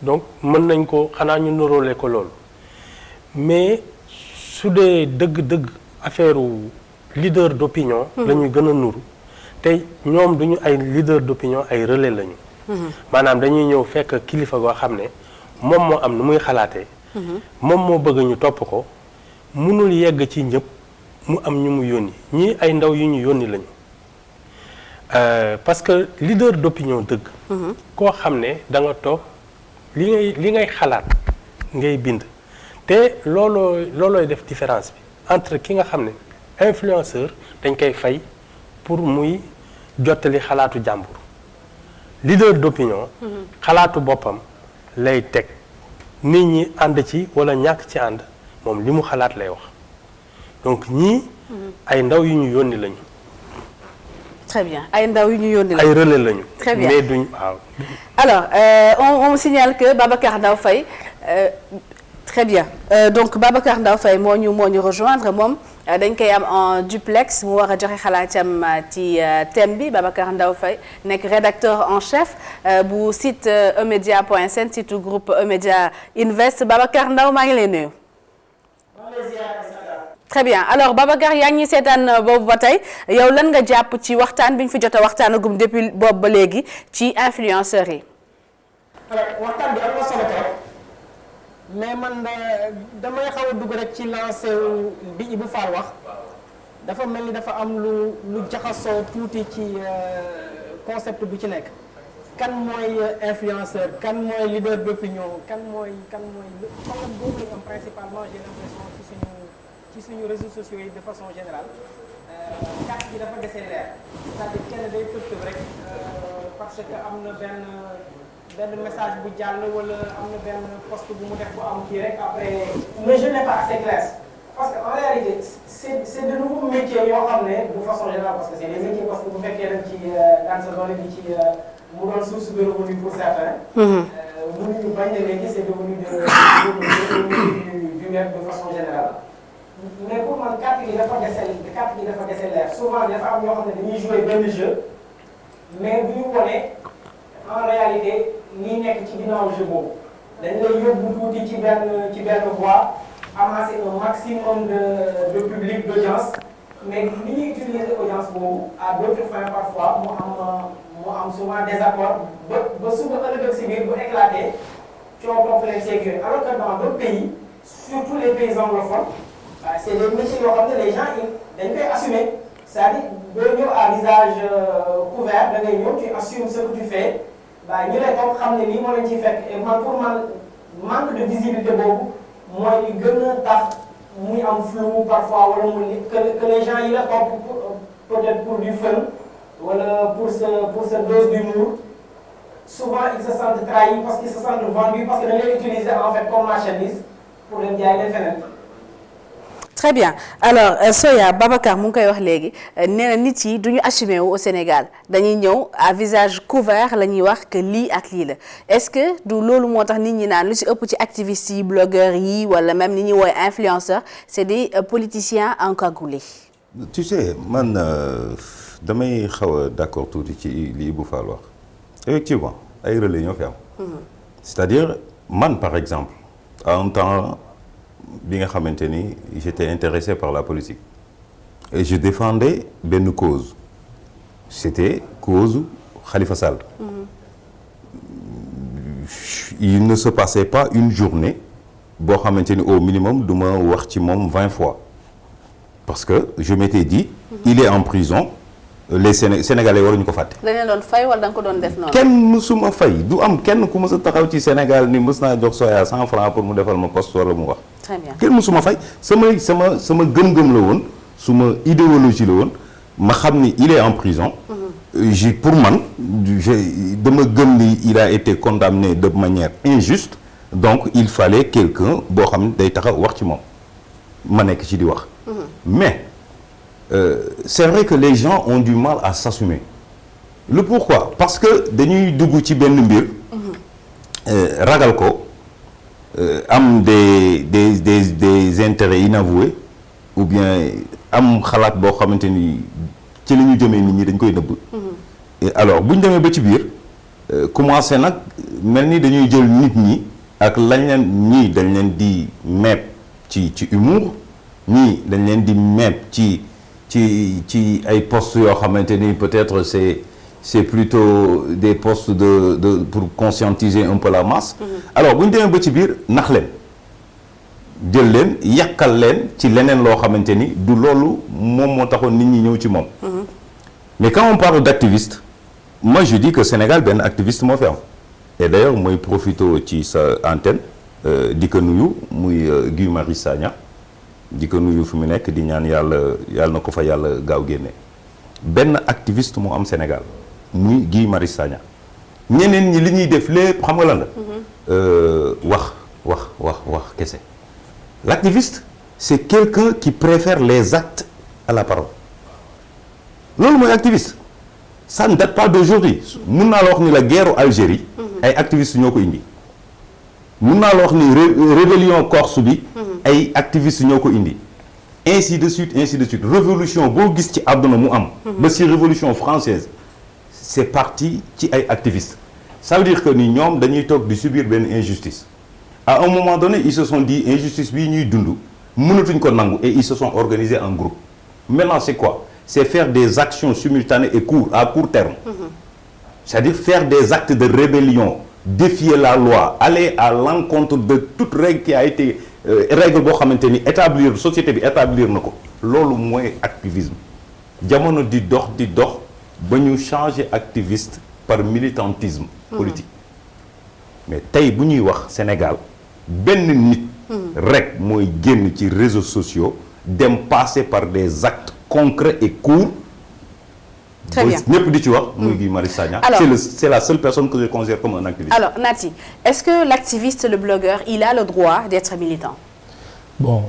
donc mën nañ ko xanaa ñu nuróole ko loolu mais su dee dëgg-dëgg affaire leader d'opinion la ñuy gën a nuru te ñoom duñu ay leader d'opinion ay relais lañu maanaam dañuy ñëw fekk kilifa goo xam ne moom moo am nu muy xalaatee moom moo bëgg ñu topp ko mënul yegg ci ñëpp mu am ñu mu yónni ñii ay ndaw yu ñu yónni lañu parce que leader d'opinion dëgg koo xam ne da nga toog li ngay xalaat ngay bind te loolooy def différence bi entre ki nga xam ne influenceur dañ koy fay pour muy jottali xalaatu jàmbur leader d'opinion xalaatu boppam lay teg nit ñi ànd ci wala ñàkk ci ànd moom li mu xalaat lay wax donc ñii ay ndaw yu ñu yónni lañu. très bien ay ndaw yu ñu yónni lañu. ay relais lañu. très bien mais duñ waaw. alors on signale que Babacar Ndaw Faye très bien donc Babacar Ndaw Faye moo ñu rejoindre moom dañ koy am en duplex mu war a joxe xalaatam ci thème bi Babacar Ndaw Faye nekk rédacteur en chef bu site emedia.sn site groupe Emedia Invest Babacar Ndaw maa ngi lay nuyu. très bien alors Babacar yaa ngi seetaan boobu ba tey yow lan nga jàpp ci waxtaan bi ñu fi jot a waxtaanagum depuis boobu ba léegi ci influenceurs yi. alors waxtaan bi am na solo trop mais man damay xaw a dugg rek ci lancé bi Ibou Fall wax dafa mel ni dafa am lu jaxasoo tuuti ci concept bu ci nekk. kan mooy influenceur kan mooy leader d'opinion kan mooy problème boobu lañ am principalement j'ai l'impression ci suñu réseaux sociaux yi de façon générale carte gi dafa desee leer c'est-à-dire kenn day tëb rek parce que am na benn message bu jàll wala am na benn post bu mu def bu am kii rek après mais je n'ai pas assez clair parce que en réalité c'est de nouveaux métiers yoo xam ne de façon générale parce que c'est des métiers parce que bu fekkee dañ ci daan sa doole di ci mu doon source de revenu pour certains mënuñu bañ ne léegi c'est devenu du web de façon générale mais pour man carte gi dafa dese leer souvent dafa am ñoo xam ne dañuy jouer benn jeu mais bu ñu wone en réalité ñi nekk ci ginnaaw jeu boobu dañ lay yóbbu tuuti ci benn voie amasser un maximum de public d'audience mais ni ñuy utiliser audience boobu à d'autres fins parfois mu am souvent désaccord ba suba ëllëg si biir bu éclaté coow topp leen sécurité alors que dans d'autres pays surtout les pays anglophones c'est des métiers yoo xam ne les gens dañ koy assumer c'est-à-dire doo ñëw à visage couvert da ngay ñëw tu assumes ce que tu fais waaw ñi lay topp xam ne lii moo leen ciy fekk et man pour man manque de visibilité boobu mooy li gën a tax muy am flou parfois wala mu que les gens yi la topp peut-être pour du fun wala pour sa dose d'humour souvent ils se sentent trahis parce qu'ils se sentent vendus parce que dañ leen utiliser en fait comme marchandise pour leen jaay leen feneen. Très bien alors Soya Babacar mu ngi koy wax léegi nee na nit yi du ñu assumé wu au Sénégal dañuy ñëw à visage couvert la ñuy wax que lii ak lii la est-ce que du loolu moo tax nit ñi naan lu ci ëpp ci activistes yi blogueurs yi wala même ni ñuy woowee influenceurs c'est des politiciens encagoulés. Tu sais man damay xaw a d'accord tuuti ci li Ibou Fall wax effectivement ay relais ñoo fi am. C'est-à-dire man par exemple à un temps. bi nga xamante ni j'étais intéressé par la politique et je défendais benn cause c'était cause Khalifa Sall. Il ne se passait pas une journée boo xamante ni au minimum du ma wax ci moom 20 fois parce que je m'étais dit il est en prison les Sénégalais waruñu ko fàtte. dañ leen doon fay wala da nga ko doon def noonu. kenn mësuma fay du am kenn ku mës a taxaw ci Sénégal ni mës naa jox Soya 100 francs pour mu defal ma poste wala mu wax. Très bien kenn mësuma fay sama gëm-gëm la woon suma idéologie la woon ma xam ni il est en prison. Pour man dama gëm ni il a été condamné de manière injuste donc il fallait quelqu'un boo xam ne day taxaw wax ci moom ma nekk ci di wax. Mais c'est vrai que les gens ont du mal à s'assumer. Le pourquoi parce que dañuy dugg ci benn mbir. ragal ko. Am des intérêts inavoués ou bien am xalaat boo xamante ni ci la ñu jëmee nit ñi dañ koy nëbb. Alors bu ñu demee ba ci biir commencé nag mel ni dañuy jël nit ñi ak lañ leen ñii dañ leen di meeb ci humour ñii dañ leen di meeb ci ay postes yoo xamante ni peut-être c'est plutôt des postes pour conscientiser un peu la masse. Alors bu ñu demee ba ci biir nax leen jël leen yàqal leen ci leneen loo xamante ni du loolu moom moo taxoon nit ñi ñëw ci moom. Mais quand on parle d'activiste moi je dis que Sénégal benn activiste moo fi am et d'ailleurs mooy profité ci sa antenne di ko nuyu muy Guy Marius Sagna di ko nuyu fi mu nekk di ñaan yàlla na ko fa yàlla gaaw génne benn activiste moo am Sénégal. muy Guy Marius Sagna ñeneen ñi li ñuy def lépp xam nga lan la wax kese l'activiste c'est quelqu'un qui préfère les actes à la parole loolu mooy activiste ça ne date pas d'aujourd'hui mun naa la wax ni la guerre Algérie ay activistes ñoo ko indi mun naa la wax ni rébellion Corse bi ay activistes ñoo ko indi ainsi de suite révolution boo gis ci àdduna mu am ba si révolution française c'est parti ci ay activistes ça veut dire que ni ñoom dañuy toog di subir benn injustice à un moment donné ils se sont dit injustice bii ñuy dund mënatuñ ko nangu et ils se sont organisés en groupe maintenant c'est quoi c'est faire des actions simultanées et à court terme c'est-à-dire faire des actes de rébellion défier la loi aller à l'encontre de toute règle qui a été règle boo xamante ni société bi établir na ko loolu mooy activisme jamono di dox ba ñu changer activiste par militantisme politique mais tey bu ñuy wax Sénégal benn nit rek mooy génn ci réseaux sociaux dem passer par des actes concrets et courts. Très bien ñëpp di ci wax muy Guy Marius Sagna. C'est la seule personne que je considère comme un activiste. Alors Nati, est-ce que l'activiste, le blogueur, il a le droit d'être militant? Bon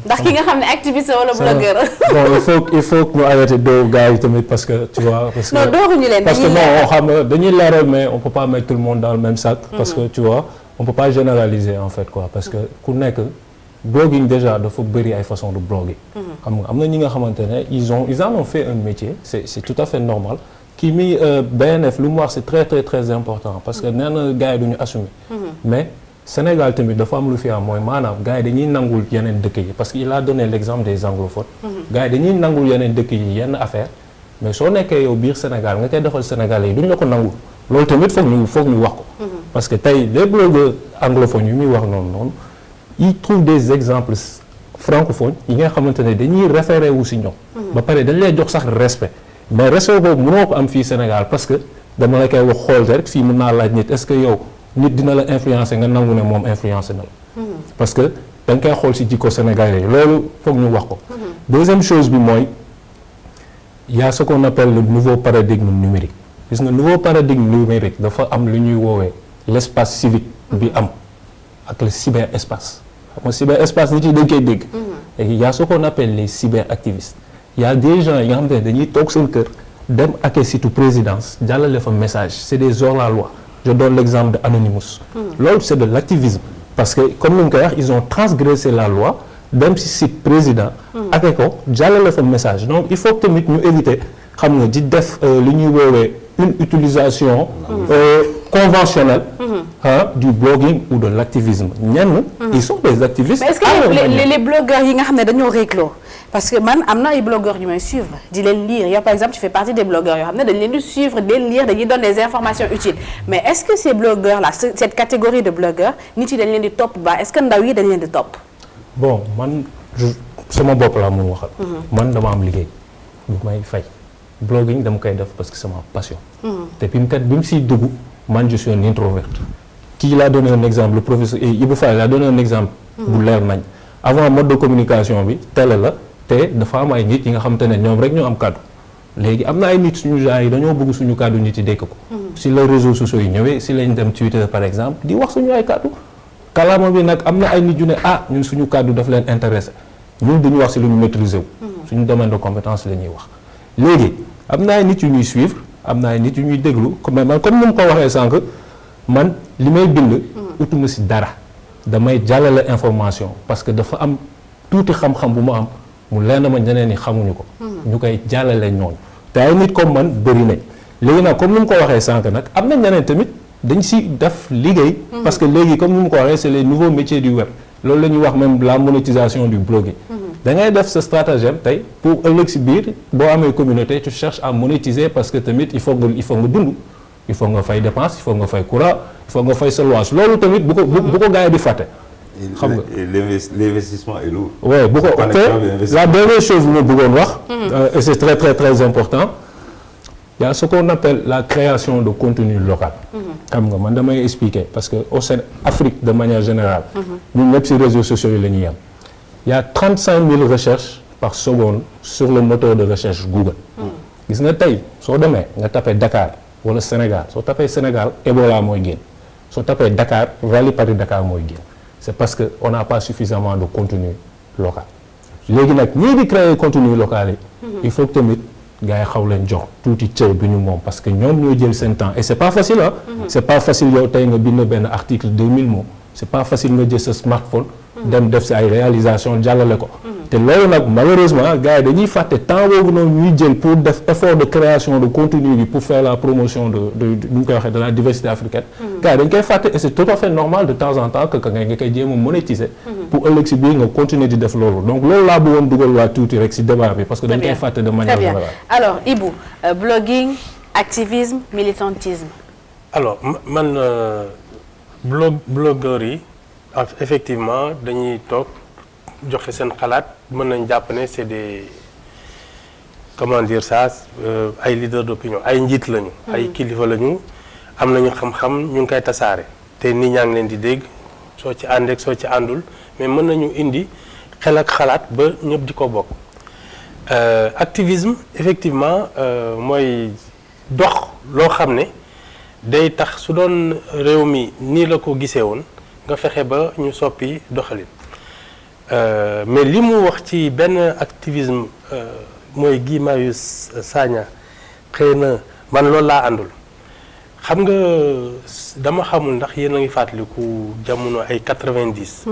ndax ki nga xam ne activiste wala blogueur. Bon il faut que ñu arrêter doo gars yi tamit parce que tu vois. Non dooruñu leen parce que non xam nga dañuy leeral mais on peut pas mettre tout le monde dans le même sac. Parce que tu vois on peut pas généraliser en fait quoi parce que ku nekk blogging déjà dafa bëri ay façon de bloguer. xam nga am na ñi nga xamante ne ils en ont fait un métier c'est tout à fait normal. kii mi BNF lu mu wax c'est très important parce que nee na gars yi duñu assumer. mais Sénégal tamit dafa am lu fi am mooy maanaam gars yi dañuy nangul yeneen dëkk yi parce que il a donné l'exemple des anglophones. gars yi dañuy nangul yeneen dëkk yi yenn affaire mais soo nekkee yow biir Sénégal nga koy defal Sénégalais yi duñ la ko nangul loolu tamit foog ñu wax ko. parce que tey les blogueurs anglophones yu muy wax noonu ils trouvent des exemples francophones yi nga xamante ne dañuy référé wu si ñoom. ba pare dañ lay jox sax respect mais respect boobu mënoo ko am fii Sénégal parce que dama la koy wax xool rek fii mën naa laaj nit est-ce que yow nit dina la influencer nga nangu ne moom influencer na la. parce que da nga koy xool ci jikko sénégalais yi loolu foog ñu wax ko. deuxième chose bi mooy il y a ce qu'on appelle le nouveau paradigme numérique gis nga nouveau paradigme numérique dafa am lu ñuy woowee l'espace civique bi am ak le cyberespace. xam nga cyberespace nit yi dañ koy dégg. et il y a ce qu'on appelle les cyberactivistes. il y a des gens yi nga xamante ne dañuy toog seen kër dem ak site présidence jàllale fa message c'est des hors-la-loi. je donne l'exemple de Anonymous. loolu c'est de l'activisme parce que comme ni mu koy wax ils ont transgressé la loi dem ci site président. ak ko jàllale fa message donc il faut que tamit ñu éviter xam nga di def li ñuy woowee une utilisation conventionnelle. du blogging ou de l'activisme ñenn. ils sont des activistes. mais est-ce que les blogueurs yi nga xam ne dañoo récloo parce que man am na ay blogueurs yu may suivre di leen lire yow par exemple tu fais partie des blogueurs yoo xam ne dañ leen di suivre di leen lire dañuy donner des informations utiles mais est-ce que ces blogueurs là cette catégorie de blogueurs nit yi dañ leen di topp ba est-ce que ndaw yi dañ leen di topp. bon man sama bopp laa mun waxal. man dama am liggéey bu may fay blogging dama koy def parce que c'est ma passion. te bi mu siy dugg man je suis un introvert. kii laa donné un exemple le professeur Ibou Fall laa donné un exemple. bu leer nañ avant mode de communication bi télé la te dafa am ay nit yi nga xamante ne ñoom rek ñoo am kàddu léegi am na ay nit suñu genre yi dañoo bëgg suñu kàddu nit yi dégg ko. si les réseaux sociaux yi ñëwee si lañ dem Twitter par exemple di wax suñu ay kàddu kàllaama bi nag am na ay nit yu ne ñun suñu kàddu daf leen intéressé ñun duñu wax si lu ñu maîtriser wu. suñu domaine de compétence la ñuy wax léegi am na ay nit yu ñuy suivre am na ay nit yu ñuy déglu comme ni mu ko waxee sànq. man li may bind utuma ci dara damay jàllale information parce que dafa am tuuti xam-xam bu ma am mu leer na ma ñeneen ñi xamuñu ko ñu koy jàllale ñooñu te ay nit comme man bëri nañ léegi nag comme ni mu ko waxee sànq nag am na ñeneen tamit dañ ci def liggéey parce que léegi comme ni mu ko waxee c'est les nouveaux métiers du web loolu la ñuy wax même la monétisation du blogging da ngay def sa stratagème tey pour ëllëg ci biir boo amee communauté tu cherches à monétiser parce que tamit il faut nga dund il faut nga fay dépense il faut nga fay courant il faut nga fay sa loyer loolu tamit bu ko gars yi di fàtte. xam nga l'investissement est lourd. oui bu ko la dernière chose bu ma bëggoon wax. et c'est très très très important. il y a ce qu'on appelle la création de contenu local. xam nga man damay expliquer parce que au Sénégal Afrique de manière générale. ñun ñëpp ci réseaux sociaux yi la ñuy yem. il y a 35 000 recherches par seconde sur le moteur de recherche Google. gis nga tey soo demee nga tapé Dakar. wala Sénégal soo tapee Sénégal Ebola mooy génn soo tapee Dakar Rallye Paris Dakar mooy génn c'est parce que on n'a pas suffisamment de contenu local léegi nag ñii di créer contenu local yi il faut que tamit gars yi xaw leen jox tuuti cër bi ñu moom parce que ñoom ñoo jël seen temps et c'est pas facile ah c'est pas facile yow tey nga bind benn article 2000 mots c'est pas facile nga jël sa smartphone dem def si ay réalisation jàllale ko te loolu nag malheureusement gars yi dañuy fàtte temps boobu noonu ñuy jël pour def effort de création de contenu bi pour faire la promotion de nu ñu koy waxee de la diversité africaine gars yi dañ koy fàtte et c'est tout à fait normal de temps en temps que nga koy jéem a monétiser pour ëllëg si biir nga continuer di def loolu donc loolu laa bëggoon dugal waa tuuti rek si débat bi parce que dañ koy fàtte de manière générale. alors Ibou blogging activisme militantisme. alors man blogueurs yi effectivement dañuy toog joxe seen xalaat mën nañ jàpp ne c'est des comment dire ça ay leaders d'opinion ay njiit lañu. ay kilifa lañu am nañu xam-xam ñu ngi koy tasaare te nit ñaa ngi leen di dégg soo ci ànd ak soo ci àndul mais mën nañu indi xel ak xalaat ba ñëpp di ko bokk. activisme effectivement mooy dox loo xam ne day tax su doon réew mi nii la ko gisee woon nga fexe ba ñu soppi doxalin. mais li mu wax ci benn activisme mooy Guy Marius Sagna xëy na man loolu laa àndul xam nga dama xamul ndax yéen a ngi fàttaliku jamono ay 90.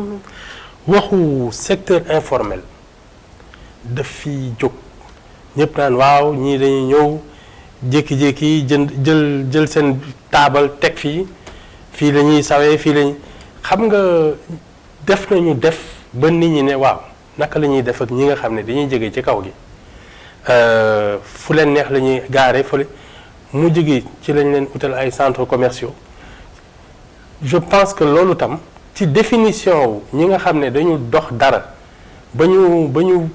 waxu secteur informel daf fi jóg ñëpp naan waaw ñii dañuy ñëw jékki-jékki jël seen taabal teg fii la ñuy sawee fii lañuy xam nga def nañu def. ba nit ñi ne waaw naka la ñuy def ak ñi nga xam ne dañuy jóge ci kaw gi fu leen neex la ñuy gaare fële mu jóge ci lañ leen utal ay centres commerciaux je pense que loolu tam ci définition wu ñi nga xam ne dañu dox dara ba ñu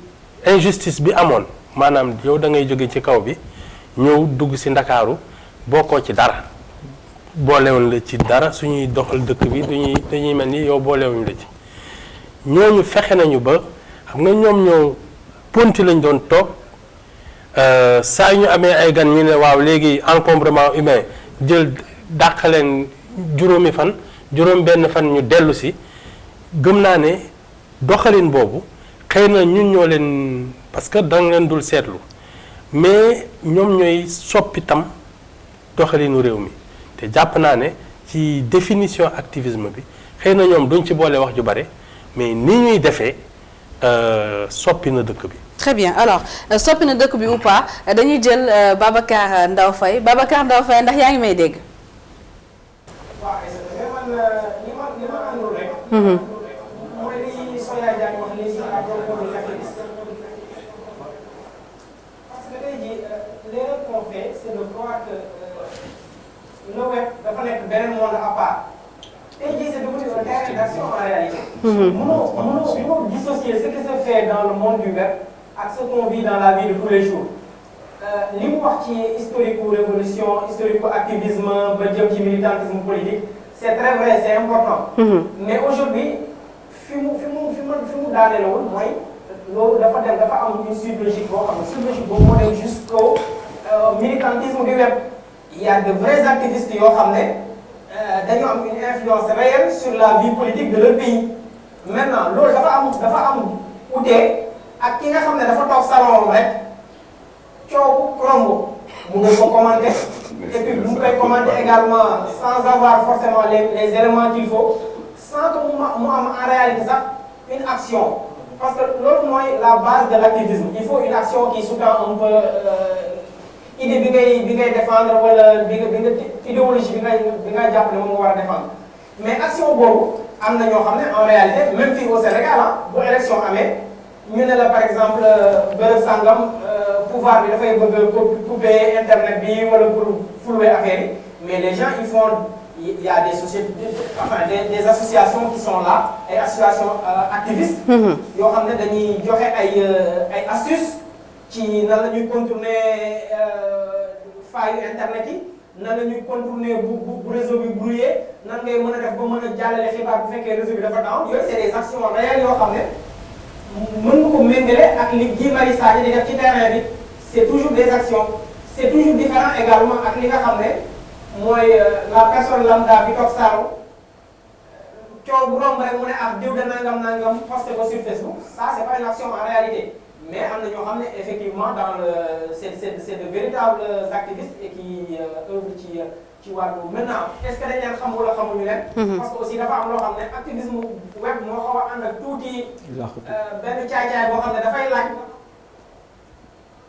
injustice bi amoon maanaam yow da ngay jóge ci kaw bi ñëw dugg ci Ndakaaru bokkoo ci dara boolewuñ la ci dara suñuy doxal dëkk bi dañuy mel ni yow boolewuñ la ci ñooñu fexe nañu ba xam nga ñoom ñoo ponti lañ doon toog saa ñu amee ay gan ñu ne waaw léegi encombrement humain jël dàqaleen juróom benn fan ñu dellu si gëm naa ne doxalin boobu xëy na ñun ñoo leen parce que danga leen dul seetlu mais ñoom ñooy soppi tam doxalinu réew mi te jàpp naa ne ci définition activisme bi xëy na ñoom duñ ci boole wax ju bare mais ni ñuy defee soppi na dëkk bi. Très bien alors soppi na dëkk bi ou pas dañuy jël Babacar Ndaw Faye ndax yaa ngi may dégg. le web dafa nekk beneen monde à part tey jii c'est devenu un terrain d'action en réalité. mënoo dissocier ce qui se fait dans le monde du web ak ce qu'on vit dans la vie de tous les jours. li mu wax ci historique ou révolution historique ou activisme ba jëm ci militantisme politique c'est très vrai c'est important. mais aujourd'hui fi mu daaneelawul mooy loolu dafa am une suite logique boo xam ne suite logique boobu moo dem jusqu'au militantisme du web. Il y a de vrais activistes yoo xam ne dañoo am une influence réelle sur la vie politique de leur pays maintenant loolu dafa am ute ak ki nga xam ne dafa toog salon rek coow romb mu ngi ko commenter et puis mu koy commenter également sans avoir forcément les éléments qu'il faut sans que mu am en réalité sax une action parce que loolu mooy la base de l'activisme il faut une action qui sous-tend un peu idée bi ngay défendre wala idéologie bi nga jàpp ne moom nga war a défendre mais action boobu am na ñoo xam ne en réalité même fii au Sénégal bu élection amee ñu ne la par exemple bërëb sangam pouvoir bi dafay bëgg a couper internet bi wala pour flouer affaire yi mais les gens il y a des sociétés enfin des associations qui sont là ay associations activistes yoo xam ne dañuy joxe ay astuces ci nan la ñuy contourner failles internet yi nan la ñuy contourner bu réseau bi brouillé nan ngay mën a def ba mën a jàllale xibaar bu fekkee réseau bi dafa down yooyu c'est des actions réelles yoo xam ne mën nga ko méngale ak li Guy Marius Sagna di def ci terrain bi c'est toujours des actions c'est toujours différent également ak li nga xam ne mooy la personne lambda bi toog saaru coow bu romb rek mu ne ah diw de nangam posté ko sur Facebook ça c'est pas une action en réalité. mais am na ñoo xam ne effectivement dans le c'est de véritables activistes et qui œuvrent ci wàllu maintenant est-ce que dañ leen xam wala xamuñu leen. parce que aussi dafa am loo xam ne activisme web moo xaw a ànd ak tuuti. benn caay-caay boo xam ne dafay laaj.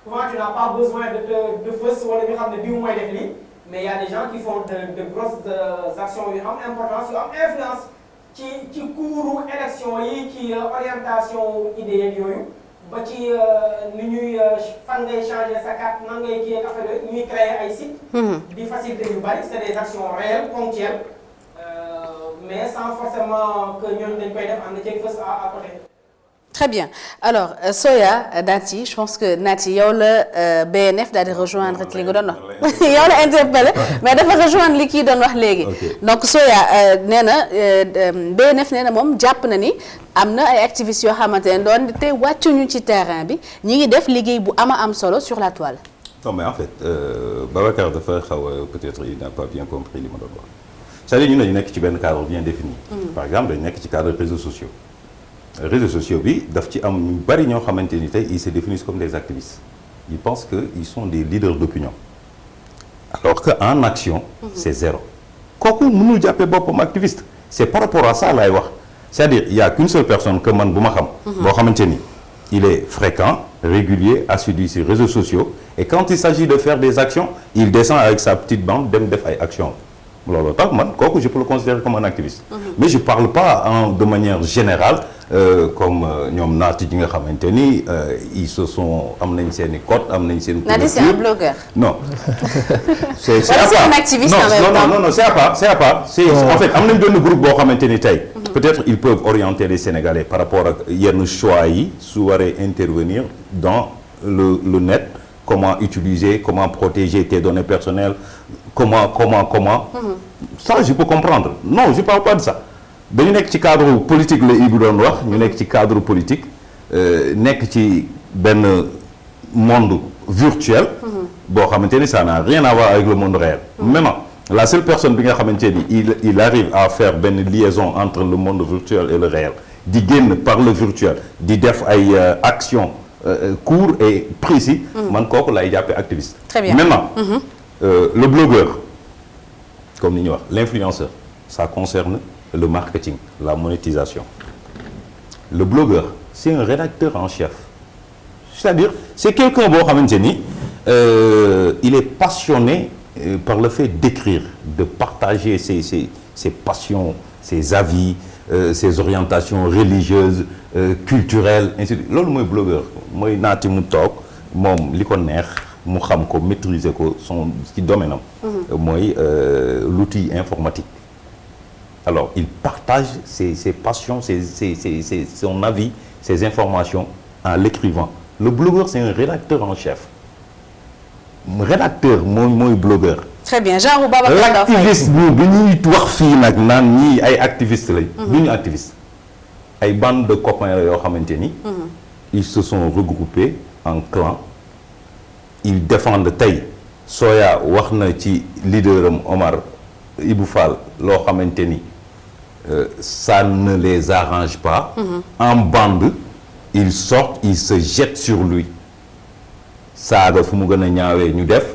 souvent tu n'as pas besoin de fës wala ñu xam ne diw mooy def lii mais il y a des gens qui font de grosses actions yu am importance yu am influence ci cours élection yi ci orientation idées yeeg yooyu. ba ci ni ñuy fan ngay changer sa carte nan ngay kii ak affaire yooyu ñuy créer ay sites. di faciliter yu bari c'est des actions réelles ponctuelles mais sans forcément que ñooñu dañ koy def ànd ceeg fës à côté. Très bien alors Soya Nati je pense que Nati yow la BNF daal di rejoindre li nga doon wax yow la interpellé mais dafa rejoindre li kii doon wax léegi. donc Soya nee na BNF nee na moom jàpp na ni am na ay activistes yoo xamante ne doon te wàccuñu ci terrain bi ñi ngi def liggéey bu am solo sur la toile. non mais en fait Babacar dafa xaw a peut-être il n'a pas bien compris li ma doon wax c'est-à-dire ñu ne ñu nekk ci benn cadre bien défini. par exemple dañu nekk ci cadre réseaux sociaux. réseaux sociaux bi daf ci am ñu bari ñoo xamante ni tey ils se définissent comme des activistes ils pensent que ils sont des leaders d'opinion alors que en action c'est zéro kooku mënul jàppee boppam activiste c'est par rapport à ça laay wax c'est-à-dire il y a qu'une seule personne que man bu ma xam boo xamante ni il est fréquent régulier assidu sur réseaux sociaux et quand il s'agit de faire des actions il descend avec sa petite bande dem def ay actions loolu tax man kooku je peux le considérer comme un activiste mais je parle pas de manière générale comme ñoom naati ji nga xamante ni ils se sont am nañ seen i code am nañ seen. Nadi c'est un blogueur. non. c'est un activiste en même temps. non c'est à part c'est en fait am nañ benn groupe boo xamante ni tey. peut-être ils peuvent orienter les Sénégalais par rapport ak yenn choix yi su waree intervenir dans le net comment utiliser comment protéger tes données personnelles comment ça je peux comprendre non je parle pas de ça dañu nekk ci cadre politique la Ibou doon wax ñu nekk ci cadre politique nekk ci benn monde virtuel boo xamante ni ça n'a rien à voir avec le monde réel maintenant la seule personne bi nga xamante ni il arrive à faire benn liaison entre le monde virtuel et le réel di génn par le virtuel di def ay actions court et précis man kooku lay jàppee activiste. Très bien. Maintenant le blogueur comme ni ñuy wax l'influenceur ça concerne le marketing la monétisation le blogueur c'est un rédacteur en chef c'est-à-dire c'est quelqu'un boo xamante ni il est passionné par le fait d'écrire de partager ses passions ses avis ses orientations religieuses culturelles ainsi de suite loolu mooy blogueur mooy naati mu toog moom li ko neex mu xam ko maîtriser ko son ci domaine am mooy l'outil informatique alors il partage ses passions son avis ses informations en l'écrivant le blogueur c'est un rédacteur en chef rédacteur mooy blogueur. Très bien genre Babacar Ndaw Faye l'activiste bi ñuy wax fii nag naan ñii ay activistes lañ. du ñu activiste ay bande de copains la yoo xamante ni. ils se sont regroupés en clan ils défendent tey Soya wax na ci leaderam Omar Ibou Fall loo xamante ni ça ne les arrange pas. En bande ils sortent ils se jettent sur lui saaga fu mu gën a ñaawee ñu def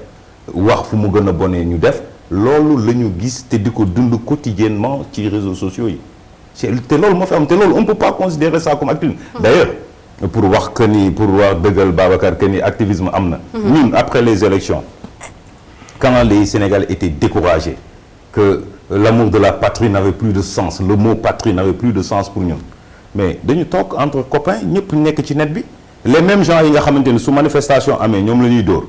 wax fu mu gën a bonee ñu def loolu la ñu gis te di ko dund quotidiennement ci réseaux sociaux yi te loolu moo fi am te loolu on peut pas considérer ça comme activisme. D'ailleurs pour wax que ni pour wax dëggal Babacar que ni activisme am na. ñun après les élections quand les Sénégalais étaient découragés que l'amour de la patrie n'avait plus de sens le mot patrie n'avait plus de sens pour ñun mais dañu toog entre copains ñëpp nekk ci net bi les mêmes gens yi nga xamante ni su manifestation amee ñoom la ñuy dóor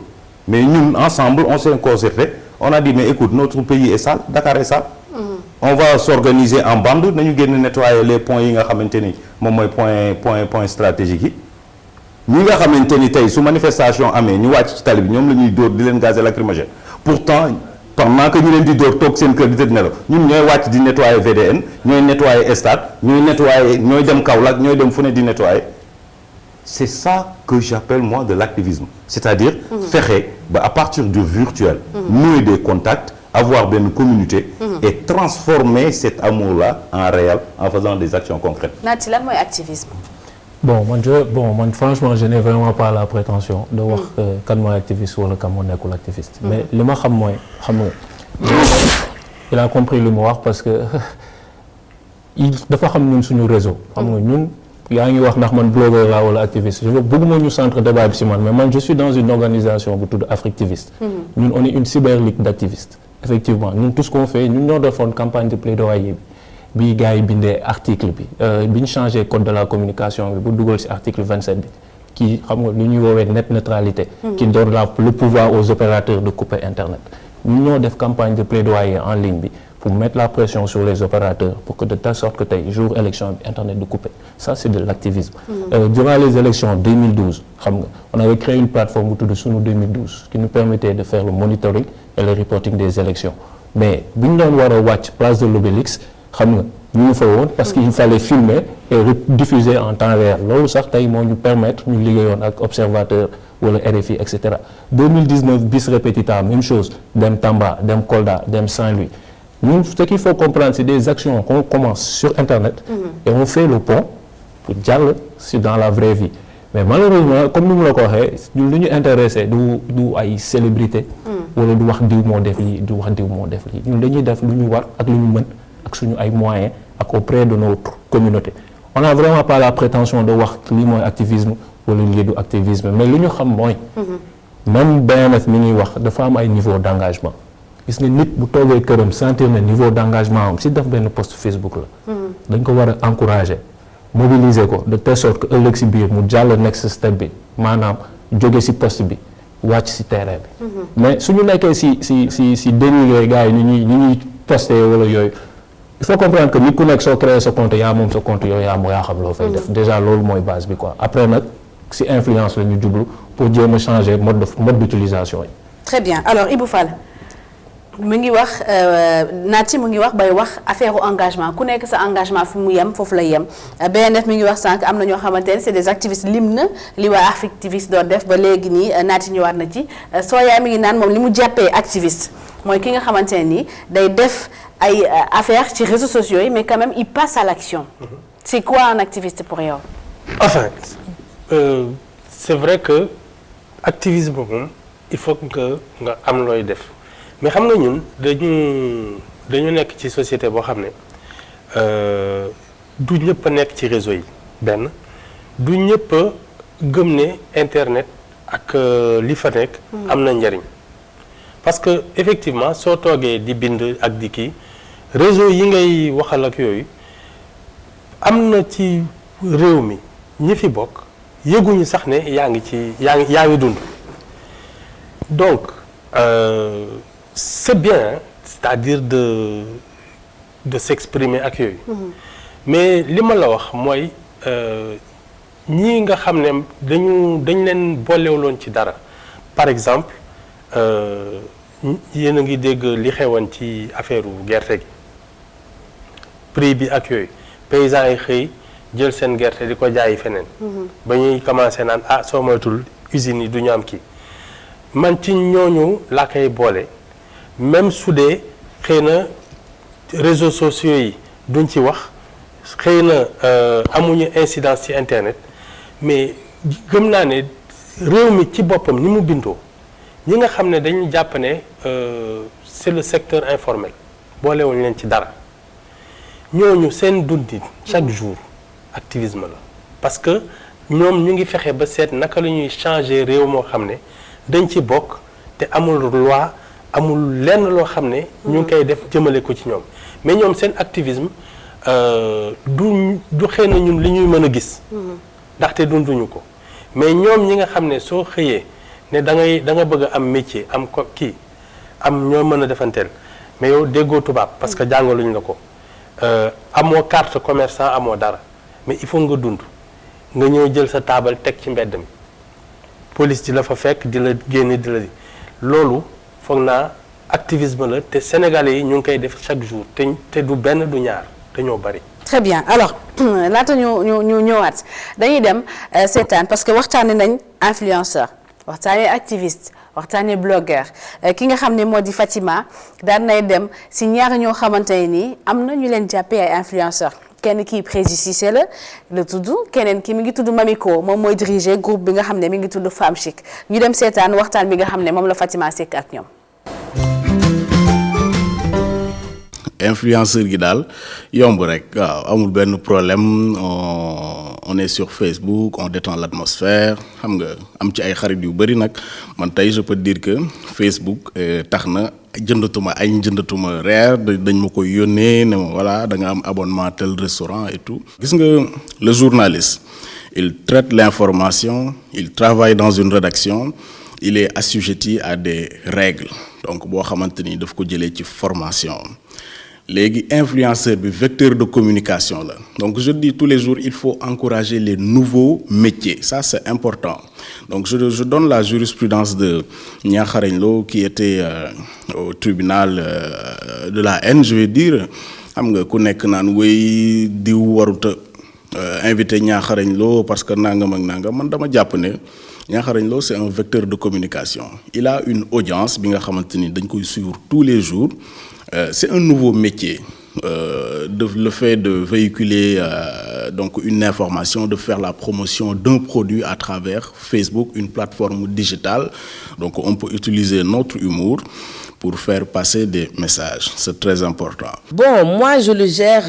mais ñun ensemble on s'est concerté on a dit mais écoute notre pays est sale Dakar est sale. On va s'organiser en bande nañu génn nettoyer les points yi nga xamante ni moom mooy point stratégique yi ñi nga xamante ni tey su manifestation amee ñu wàcc ci tali bi ñoom la ñuy dóor di leen gaz lacrymogène pourtant pendant que ñu leen di dóor toog seen kër di tëdd nelaw ñun ñooy wàcc di nettoyer VDN ñooy nettoyer stade ñooy dem Kaolack ñooy dem fu ne di nettoyer c'est ça que j'appelle moi de l'activisme c'est-à-dire fexe ba à partir du virtuel nouer des contacts avoir benn communauté et transformer cet amour-là en réel en faisant des actions concrètes. Naty lan mooy activisme. man franchement je n'ai vraiment pas la prétention de wax kan mooy activiste wala kan moo nekkul activiste mais li ma xam mooy xam nga il a compris li mu wax parce que dafa xam ñun suñu réseau xam nga ñun yaa ngi wax ndax man blogueur laa wala activiste je veux bëgguma ñu centre débat bi si man mais man je suis dans une organisation bu tudd Africtiviste ñun on est une cyberligue d'activistes effectivement ñun tout ce qu'on fait ñun ñoo defoon campagne de plaidoyer bi gars yi bindee article bi ñu changé code de la communication bi bu dugal ci article 27 bi qui xam nga lu ñuy woowee net neutralité qui donne le pouvoir aux opérateurs de couper internet ñun ñoo def campagne de plaidoyer en ligne bi pour mettre la pression sur les opérateurs pour que de telle sorte que tey jour élection bi internet de couper ça c'est de l'activisme durant les élections 2012 xam nga on avait créé une plateforme bu tudd Sunu 2012 qui nous permettait de faire le monitoring et le reporting des élections mais bu ñu doon war a wàcc place de l'Obélisque xam nga ñu ngi fa woon parce qu'il fallait filmer et diffuser en temps réel loolu sax tey moo ñu permettre ñu liggéeyoon ak observateur wala RFI et cetera 2019 bis repetita même chose dem Tamba dem Kolda dem Saint-Louis ñun ce qu'il faut comprendre c'est des actions qu'on commence sur internet et on fait le pont pour jàll si dans la vraie vie mais malheureusement comme ni mu la ko waxee ñun lu ñu intéressé du ay célébrité wala du wax diw moo def lii du wax diw moo def lii ñun dañuy def lu ñu war ak lu ñu mën ak suñu ay moyens ak auprès de notre communauté on n'a vraiment pas la prétention de wax lii mooy activisme wala lii du activisme mais lu ñu xam mooy même BMF mi ñuy wax dafa am ay niveau d'engagement gis nga nit bu toogee këram sentir na niveau d'engagement am si def benn post Facebook la dañ ko war a encourager mobiliser ko de telle sorte que ëllëg si biir mu jàll next step bi maanaam jóge si poste bi wàcc si terrain bi mais suñu nekkee si dénigré gars yi ni ñuy poster wala yooyu il faut comprendre que nit ku nekk soo créer sa compte yaa moom sa compte yooyu yaa xam loo fay def déjà loolu mooy base bi quoi après nag si influence la ñu jublu pour jéem a changer mode d'utilisation yi. Très bien alors Ibou Fall. mu ngi wax Naty mu ngi wax bay wax affaire engagement ku nekk sa engagement fu mu yem foofu la yem BNF mi ngi wax sànq am na ñoo xamante ne c'est des activistes lim na li waa activiste doon def ba léegi nii Naty ñëwaat na ci Soya mi ngi naan moom li mu jàppee activiste mooy ki nga xamante ne nii day def ay affaires ci réseaux sociaux yi mais quand même il passe à l'action. C'est quoi un activiste pour yow? Enfin c'est vrai que activisme moom il faut que nga am looy def. mais xam nga ñun dañu nekk ci société boo xam ne du ñëpp a nekk ci réseau yi benn du ñëpp a gëm ne internet ak li fa nekk am na njariñ parce que effectivement soo toogee di bind ak di kii réseau yi ngay waxal ak yooyu am na ci réew mi ñi fi bokk yëguñu sax ne yaa ngi dund donc c'est bien c'est-à-dire de s'exprimer ak yooyu mais li ma la wax mooy ñii nga xam ne dañ leen boolewuloon ci dara par exemple yéen a ngi dégg li xewoon ci affaire gerte gi prix bi ak yooyu paysans yi xëy jël seen gerte di ko jaayi feneen ba ñuy commencé naan soo moytul usines yi du ñu am kii man ci ñooñu laa koy boole même su dee xëy na réseaux sociaux yi duñ ci wax xëy na amuñu incidence ci internet mais gëm naa ne réew mi ci boppam ni mu bindoo ñi nga xam ne dañu jàpp ne c'est le secteur informel boolewuñ leen ci dara ñooñu seen dundin chaque jour activisme la parce que ñoom ñu ngi fexe ba seet naka la ñuy changer réew moo xam ne dañ ci bokk te amul loi amul lenn loo xam ne ñu ngi koy def jëmale ko ci ñoom mais ñoom seen activisme du xëy na ñun li ñuy mën a gis ndaxte dunduñu ko mais ñoom ñi nga xam ne soo xëyee ne da nga bëgg a am métier am ko kii am ñoo mën a defanteel mais yow déggoo tubaab parce que jàngaluñ la ko amoo carte commerçant amoo dara mais il faut nga dund nga ñëw jël sa taabal teg ci mbedd mi police di la fa fekk di la génne di la di loolu foog naa activisme la te sénégalais yi ñu ngi koy def chaque jour te du benn du ñaar dañoo bari. très bien alors laata ñu ñëwaat dañuy dem seetaan parce que waxtaanee nañ influenceur waxtaanee activiste waxtaanee blogueur ki nga xam ne moo di Fatima daan nay dem si ñaar ñoo xamante ne nii am na ñu leen jàppee ay influenceur kenn kii Prési Cissé la tudd keneen ki mi ngi tudd Mamiko moom mooy diriger groupe bi nga xam ne mi ngi tudd Femme Chic ñu dem seetaan waxtaan bi nga xam ne moom la Fatima sekk ak ñoom. influenceur gi daal yomb rek waaw amul benn problème on est sur Facebook on détend l'atmosphère xam nga am ci ay xarit yu bari nag man tey je peux dire que Facebook tax na jëndatuma añ jëndatuma reer dañ ma koy yónnee ne ma voilà da nga am abonnement tel restaurant et tout. gis nga le journaliste il traite l'information il travaille dans une rédaction il est assujetti à des règles donc boo xamante ni daf ko jëlee ci formation. léegi influenceur bi vecteur de communication la donc je dis tous les jours il faut encourager les nouveaux métiers ça c'est important donc je donne la jurisprudence de Niakharañ Lo qui était au tribunal de la haine je vais dire xam nga ku nekk naan wéy diw waruta invité Niakharañ Lo parce que nangam ak nangam man dama jàpp ne Niakharañ Lo c'est un vecteur de communication il a une audience bi nga xamante ni dañ koy suivre tous les jours. C'est un nouveau métier, le fait de véhiculer donc une information, de faire la promotion d'un produit à travers Facebook, une plateforme digitale. Donc on peut utiliser notre humour pour faire passer des messages. C'est très important. Bon, moi je le gère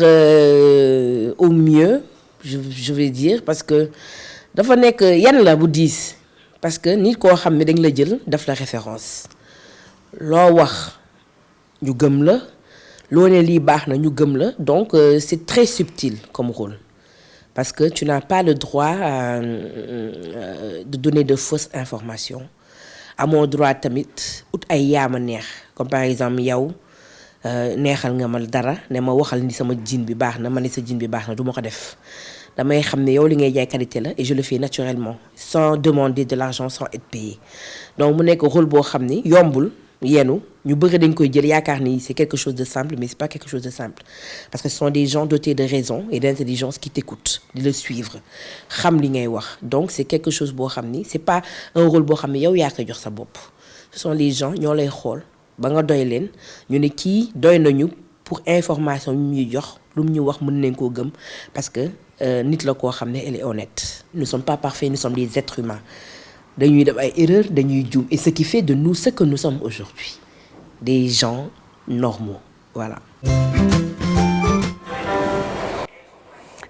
au mieux, je vais dire, parce que dafa nekk yan la bu diis parce que nit koo xam ne dañ la jël daf la référence loo wax. ñu gëm la loo ne lii baax na ñu gëm la donc c'est très subtil comme rôle parce que tu n'as pas le droit de donner de fausses informations amoo droit tamit ut ay yaama neex comme par exemple yow neexal nga ma dara ne ma waxal ni sama jean bi baax na ma ne sa jean bi baax na du ma ko def damay xam ne yow li ngay jaay qualité la et je le fais naturellement sans demander de l'argent sans être payé donc mu nekk rôle boo xam ni yombul yenu ñu bëri dañ koy jël yaakaar ni c'est quelque chose de simple mais c'est pas quelque chose de simple parce que ce sont des gens dotés de raison et d'intelligence qui t'écoutent di la suivre xam li ngay wax donc c'est quelque chose boo xam ni c'est pas un rôle boo xam ne yow yaa koy jox sa bopp ce sont les gens ñoo lay xool ba nga doy leen ñu ne kii doy nañu pour information yu ñuy jox lu mu ñu wax mën nañ koo gëm parce que nit la koo xam ne elle est honnête nous ne sommes pas parfaits nous sommes des êtres humains dañuy def ay erreurs dañuy juum et ce qui fait de nous ce que nous sommes aujourd'hui des gens normaux voilà.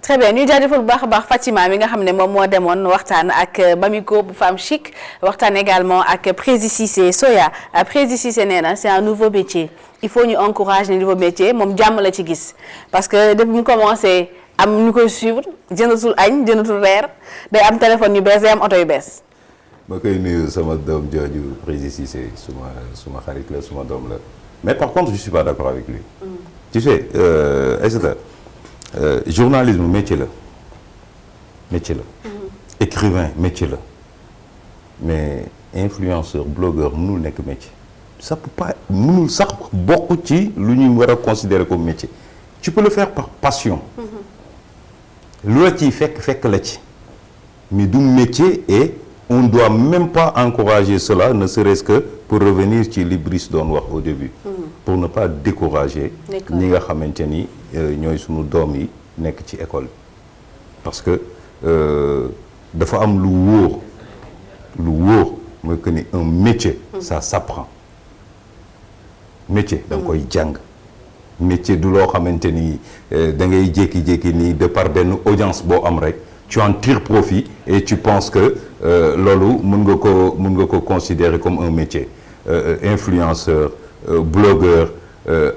très bien ñu jaajëfal bu baax a baax Fatima mi nga xam ne moom moo demoon waxtaan ak Bamiko bu Femme Chic waxtaan également ak Prési Cissé Soya Prési Cissé nee na c'est un nouveau métier il faut ñu encourager le nouveau métier moom jàmm la ci gis parce que depuis mu commencé am ñu koy suivre jëndatul añ jëndatul reer day am téléphone yu bees day am oto yu bees. ma koy nuyu sama doom jooju Prési Cissé suma xarit la suma doom la mais par contre je suis pas d'accord avec lui. Tu sais journalisme métier la écrivain métier la mais influenceur blogueur mënul nekk métier ça peut pas mënul sax bokk ci lu ñuy war a considérer comme métier tu peux le faire par passion lu la ciy fekk la ci mais du métier et on ne doit même pas encourager cela ne serait-ce que pour revenir ci li Brice doon wax au début pour ne pas décourager ñi nga xamante ni ñooy sunu doom yi nekk ci école parce que dafa am lu wóor mooy que ni un métier ça s'apprend métier da nga koy jàng métier du loo xamante ni da ngay jékki-jékki nii de par benn audience boo am rek tu en tires profit et tu penses que loolu mën nga ko considérer comme un métier influenceur blogueur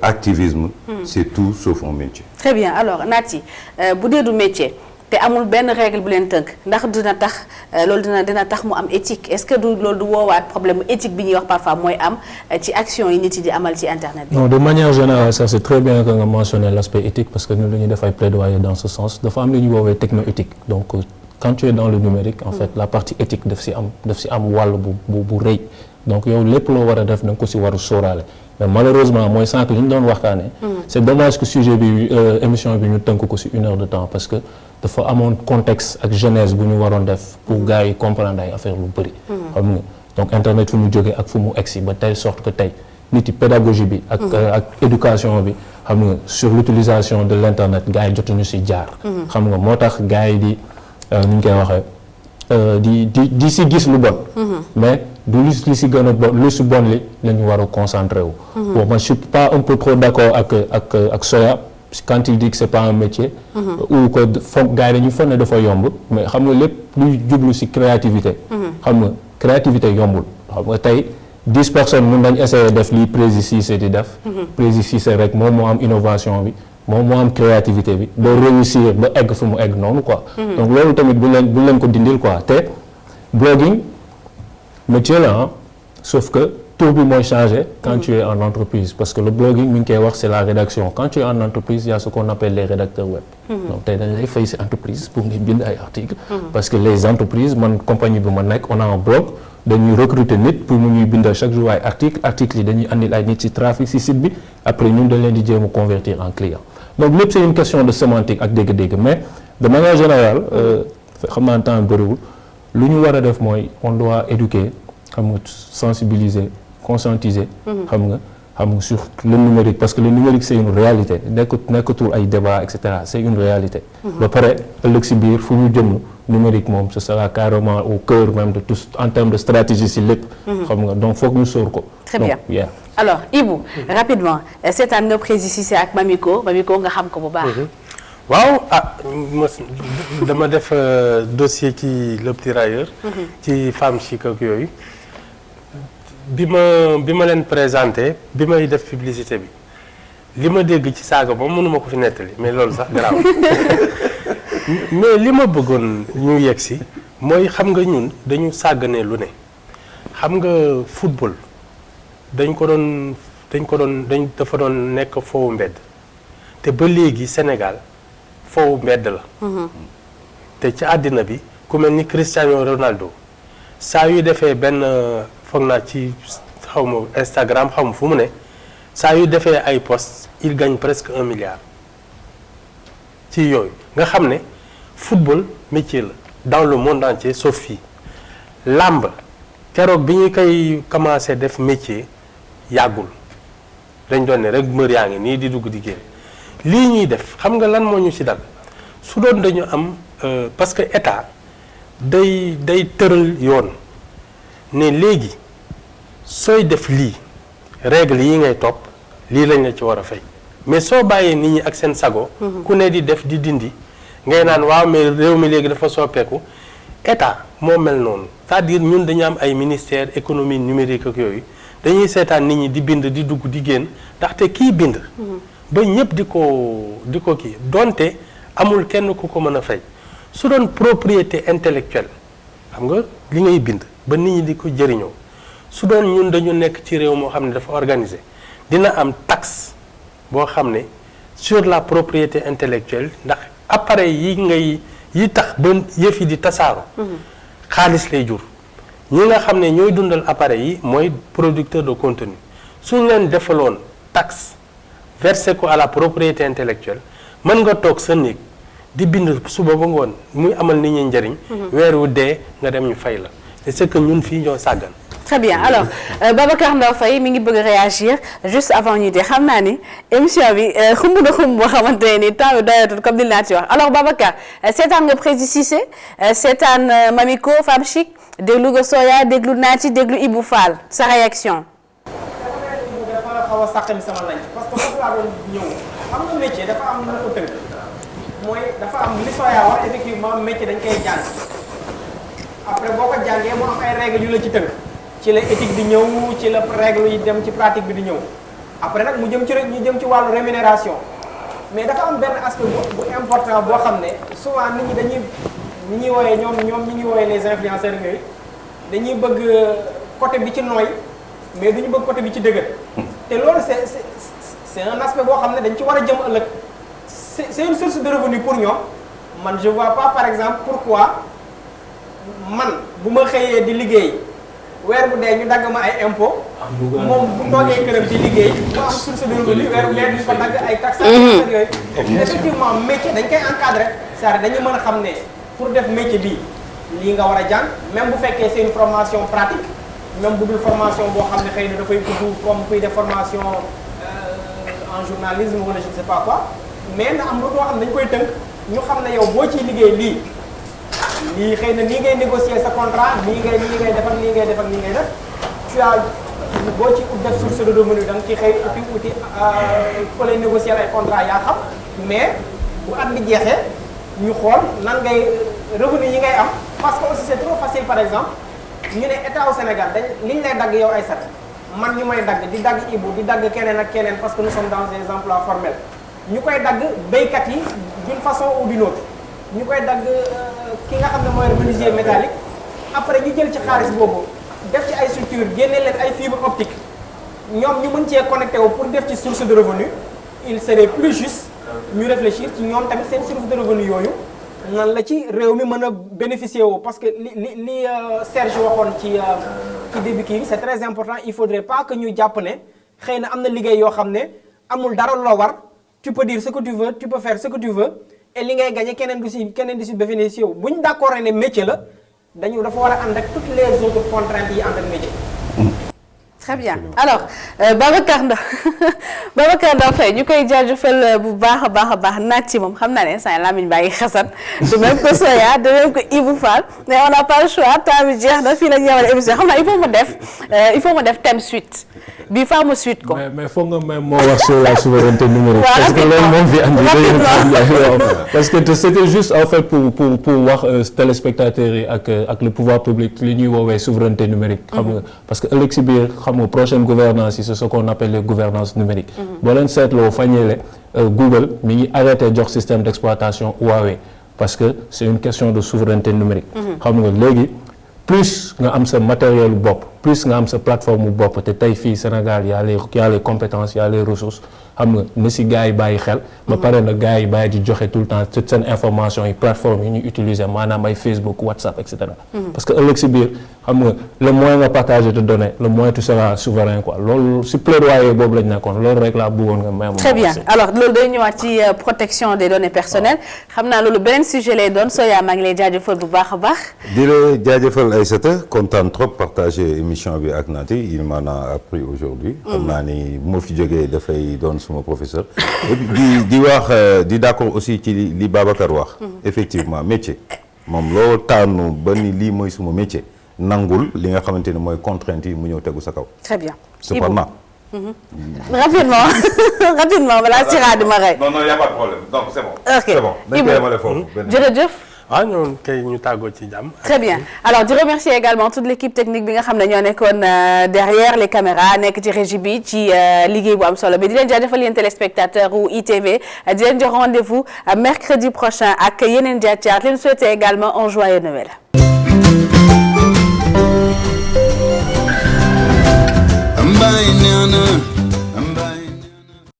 activisme c'est tout sauf un métier. Très bien alors Nati bu dee du métier te amul benn règle bu leen tënk ndax dina tax loolu dina tax mu am éthique est-ce que loolu du woowaat problème éthique bi ñuy wax parfois mooy am ci action yi nit yi di amal ci internet bi. Non, de manière générale ça c'est très bien que nga mentionné l'aspect éthique parce que ñun dañuy def ay plaidoyer dans ce sens dafa am lu ñuy woowee techno-éthique donc quand tu es dans le numérique en fait la partie éthique daf si am wàll bu rëy donc yow lépp loo war a def da nga ko si war a sóoraale mais malheureusement mooy sànq li ñu doon waxtaanee. c'est dommage que sujet bi émission bi ñu tënk ko si 1 heure de temps parce que dafa amoon contexte ak genèse bu ñu waroon def pour gars yi comprendre ay affaire lu bëri. xam nga donc internet fu mu jógee ak fu mu egsi ba telle sorte que tey nit yi pédagogie bi. ak éducation bi xam nga sur l'utilisation de l'internet gars yi jotuñu si jaar. xam nga moo tax gars yi di ni ñu koy waxee di si gis lu bon. mais du li si gën a bon lu si bon li la ñu war a concentré wu. bon moi je suis pas un peu trop d'accord ak Soya quand il dit que c'est pas un métier. ou que foog gars yi dañuy foog ne dafa yomb mais xam nga lépp luy jublu si créativité. xam nga créativité yombul xam nga tey 10 personnes mën nañ essayer def lii Prési Cissé di def. Prési Cissé rek moom moo am innovation bi moom moo am créativité bi ba réussir ba egg fu mu egg noonu quoi. donc loolu tamit bu leen ko dindil quoi te blogging métier la sauf que tur bi mooy changé quand tu es en entreprise parce que le blogging mi ngi koy wax c'est la rédaction quand tu es en entreprise il y a ce qu'on appelle les rédacteurs web. donc tey dañ lay fay ci entreprise pour nga bind ay articles. parce que les entreprises man compagnie bi ma nekk on a un blog dañuy recruter nit pour mu ñuy bindal chaque jour ay articles yi dañuy andil ay nit ci trafic ci site bi après ñun dañ leen di jéem a convertir en client donc lépp c'est une question de sémantique ak dégg-dégg mais de manière générale xam naa temps bëriwul lu ñu war a def mooy on doit éduquer xam nga sensibiliser conscientiser. xam nga sur le numérique parce que le numérique c'est une réalité nekkatul ay débat et cetera c'est une réalité. ba pare ëllëg si biir fu ñu jëm numérique moom ce sera carrément au cœur même de tout en termes de stratégie si lépp. xam nga donc foog ñu sóor ko. très bien alors Ibou rapidement seetaan nga Prési Cissé ak Bamiko nga xam ko bu baax. waaw dama def dossier ci Le Petit Railleur. ci Femme Chic ak yooyu. bi ma leen présenté bi may def publicité bi li ma dégg ci saaga moom mënuma ko fi nettali mais loolu sax garaaw mais li ma bëggoon ñu yegg si mooy xam nga ñun dañu sàgganee lu ne xam nga football dafa doon nekk foowu mbedd te ba léegi Sénégal foowu mbedd la te ci àddina bi ku mel ni Cristiano Ronaldo saa yu defee benn foog naa ci xaw ma Instagram xaw ma fu mu ne saa yu defee ay posts il gagne presque 1 milliard ci yooyu nga xam ne football métier la dans le monde entier sauf fii làmb keroog bi ñu koy commencé def métier yàggul dañ doon ne rek mbër yaa ngi nii di dugg di génn lii ñuy def xam nga lan moo ñu ci dal su doon dañu am parce que état day tëral yoon ne léegi sooy def lii règle yi ngay topp lii lañ la ci war a fay mais soo bàyyee nit ñi ak seen sago ku ne di def di dindi ngay naan waaw mais réew mi léegi dafa soppeeku état moo mel noonu c'est-à-dire ñun dañu am ay ministère économie numérique ak yooyu dañuy seetaan nit ñi di bind di dugg di génn ndaxte kii bind ba ñëpp di ko kii donte amul kenn ku ko mën a fay su doon propriété intellectuelle xam nga li ngay bind ba nit ñi di ko jëriñoo su doon ñun dañu nekk ci réew moo xam ne dafa organisé dina am taxe boo xam ne sur la propriété intellectuelle ndax appareil yi tax ba yëf yi di tasaaro xaalis lay jur ñi nga xam ne ñooy dundal appareil yi mooy producteur de contenu suñ leen defaloon taxe versé ko à la propriété intellectuelle mën nga toog sa néeg di bind suba ba ngoon muy amal nit ñi njëriñ weer wu dee nga dem ñu fay la et c'est que ñun fii ñoo sàggan. Très bien alors Babacar Ndaw Faye mi ngi bëgg réagir juste avant ñu dee xam naa ni émission bi xumb na xumb boo xamante ni temps bi doyatul comme ni naa ci wax alors Babacar seetaan nga Prési Cissé seetaan Mamiko Femme Chic déglu nga Soya déglu Naati déglu Ibou Fall sa réaction. dafa xaw a sàqami sama lañ parce que foofu laa doon ñëw xam nga métier dafa am lu ko tënk mooy dafa am li Soya wax effectivement métier dañ koy jàng après boo ko jàngee mu am ay règles yu la ci tënk. ci la éthique di ñëw ci la règle yi dem ci pratique bi di ñëw après nag ñu jëm ci wàllu rémunération mais dafa am benn aspect bu important boo xam ne souvent nit ñi ñuy wooyee ñi ñuy wooyee les influenceurs yooyu dañuy bëgg côté bi ci nooy mais duñu bëgg côté bi ci dëgër te loolu c'est un aspect boo xam ne dañ ci war a jëm ëllëg c'est une source de revenu pour ñoom man je vois pas par exemple pourquoi man bu ma xëyee di liggéey weer bu dee ñu dagg ma ay impôt moom bu toogee këram di liggéey mu am source de revenu weer bu dee ñu ko dagg ay taxes yooyu effectivement métier dañ koy encadré c'est-à-dire dañu mën a xam ne pour def métier bi lii nga war a jàng même bu fekkee c'est une formation pratique même bu dul formation boo xam ne xëy na dafay gudd comme kuy def formation en journalisme wala je ne sais pas quoi mais na am lu loo xam ne dañ koy tënk ñu xam ne yow boo ciy liggéey lii xëy na nii ngay négocier sa contrat nii ngay defar nii ngay def tu as boo ci def source de revenu da nga ci xëy uti ko lay négocier ay contrat yaa xam mais bu at bi jeexee ñu xool nan ngay revenu yi ngay am parce que aussi c'est trop facile par exemple ñu ne état au Sénégal liñ lay dagg yow ay sat man ñu may dagg di dagg Ibou di dagg keneen ak keneen parce que nous sommes dans des emplois formels ñu koy dagg béykat yi d'une façon ou d'une autre ñu koy dagg ki nga xam ne mooy menuisier métallique après ñu jël ci xaalis boobu def ci ay structure génne leen ay fibre optique ñoom ñu mën cee connecté wu pour def ci source de revenu il serait plus juste ñu réfléchir ci ñoom tamit seen source de revenu yooyu nan la ci réew mi mën a bénéficier wu parce que li Serge waxoon ci début kii c'est très important il faudrait pas que ñu jàpp ne xëy na am na liggéey yoo xam ne amul dara loo war tu peux dire ce que tu veux tu peux faire ce que tu veux et li ngay gagné keneen du si bénéficier wu bu ñu d'accord ne métier la dafa war a ànd ak toutes les autres contraintes yi ànd ak métier. Très bien alors Babacar Ndaw Faye ñu koy jaajëfal bu baax a baax naaj ci moom xam naa ne saa lamiñ baa ngi xasat de même que Soya de même que Ibou Fall mais on n'a pas le choix temps bi jeex na fii la ñu yemale émission xam naa il faut ma def thème suite bii faa ma suite ko. mais foog nga même moo wax sur la souveraineté numérique. parce que loolu moom fi andi parce que c'était juste en fait pour wax téléspectateurs yi ak le pouvoir public li ñuy woowee souveraineté numérique. xam nga parce que ëllëg si biir xam nga prochaine gouvernance yi c'est ce qu'on appelle les gouvernances numériques. boo leen seetloo fañeele Google mi ngi arrêté jox système d'exploitation Huawei parce que c'est une question de souveraineté numérique. xam nga léegi plus nga am sa matériel bopp plus nga am sa plateforme bopp te tey fii Sénégal y a les compétences y a les ressources xam nga na si gars yi bàyyi xel. ba pare na gars yi bàyyi di joxe tout le temps toute seen information yi plateforme yi ñuy utiliser maanaam ay Facebook WhatsApp et cetera. parce que ëllëg si biir xam nga le moins nga partager de données le moins tu seras souverain quoi loolu si plaidoyer boobu lañ nekkoon loolu rek laa bëggoon nga may. très bien alors loolu day ñëwaat ci protection des données personnelles xam naa loolu beneen sujet lay doon Soya maa ngi lay jaajëfal bu baax a baax. di la jaajëfal Aïssata kontaan trop partager émission bi ak Naty il m'en a appris aujourd'hui xam naa ni bu ma fi jógee dafay doon suma professeur. et puis di wax di d'accord aussi ci li Babacar wax. effectivement métier moom loo tànnu ba ni lii mooy suma métier. nangul li nga xamante ni mooy contrainte yi mu ñëw tegu sa kaw. très bien. cependant. rapidement balaa Sira di ma rey. non y a pas de problème donc c'est bon. ok c'est bon dañ koy yemale foofu. jërëjëf. waaw ñoom kay ñu tàggoo ci jàmm. très bien alors di remercier également toute l'équipe technique bi nga xam ne ñoo nekkoon derrière les caméras nekk ci régie bi ci liggéey bu am solo bi di leen jaajëfal yéen téléspectateurs u ITV di leen jox rendez-vous mercredi prochain ak yeneen jàccaar leen souhaiter également un joyeux Noël. Mbay nee na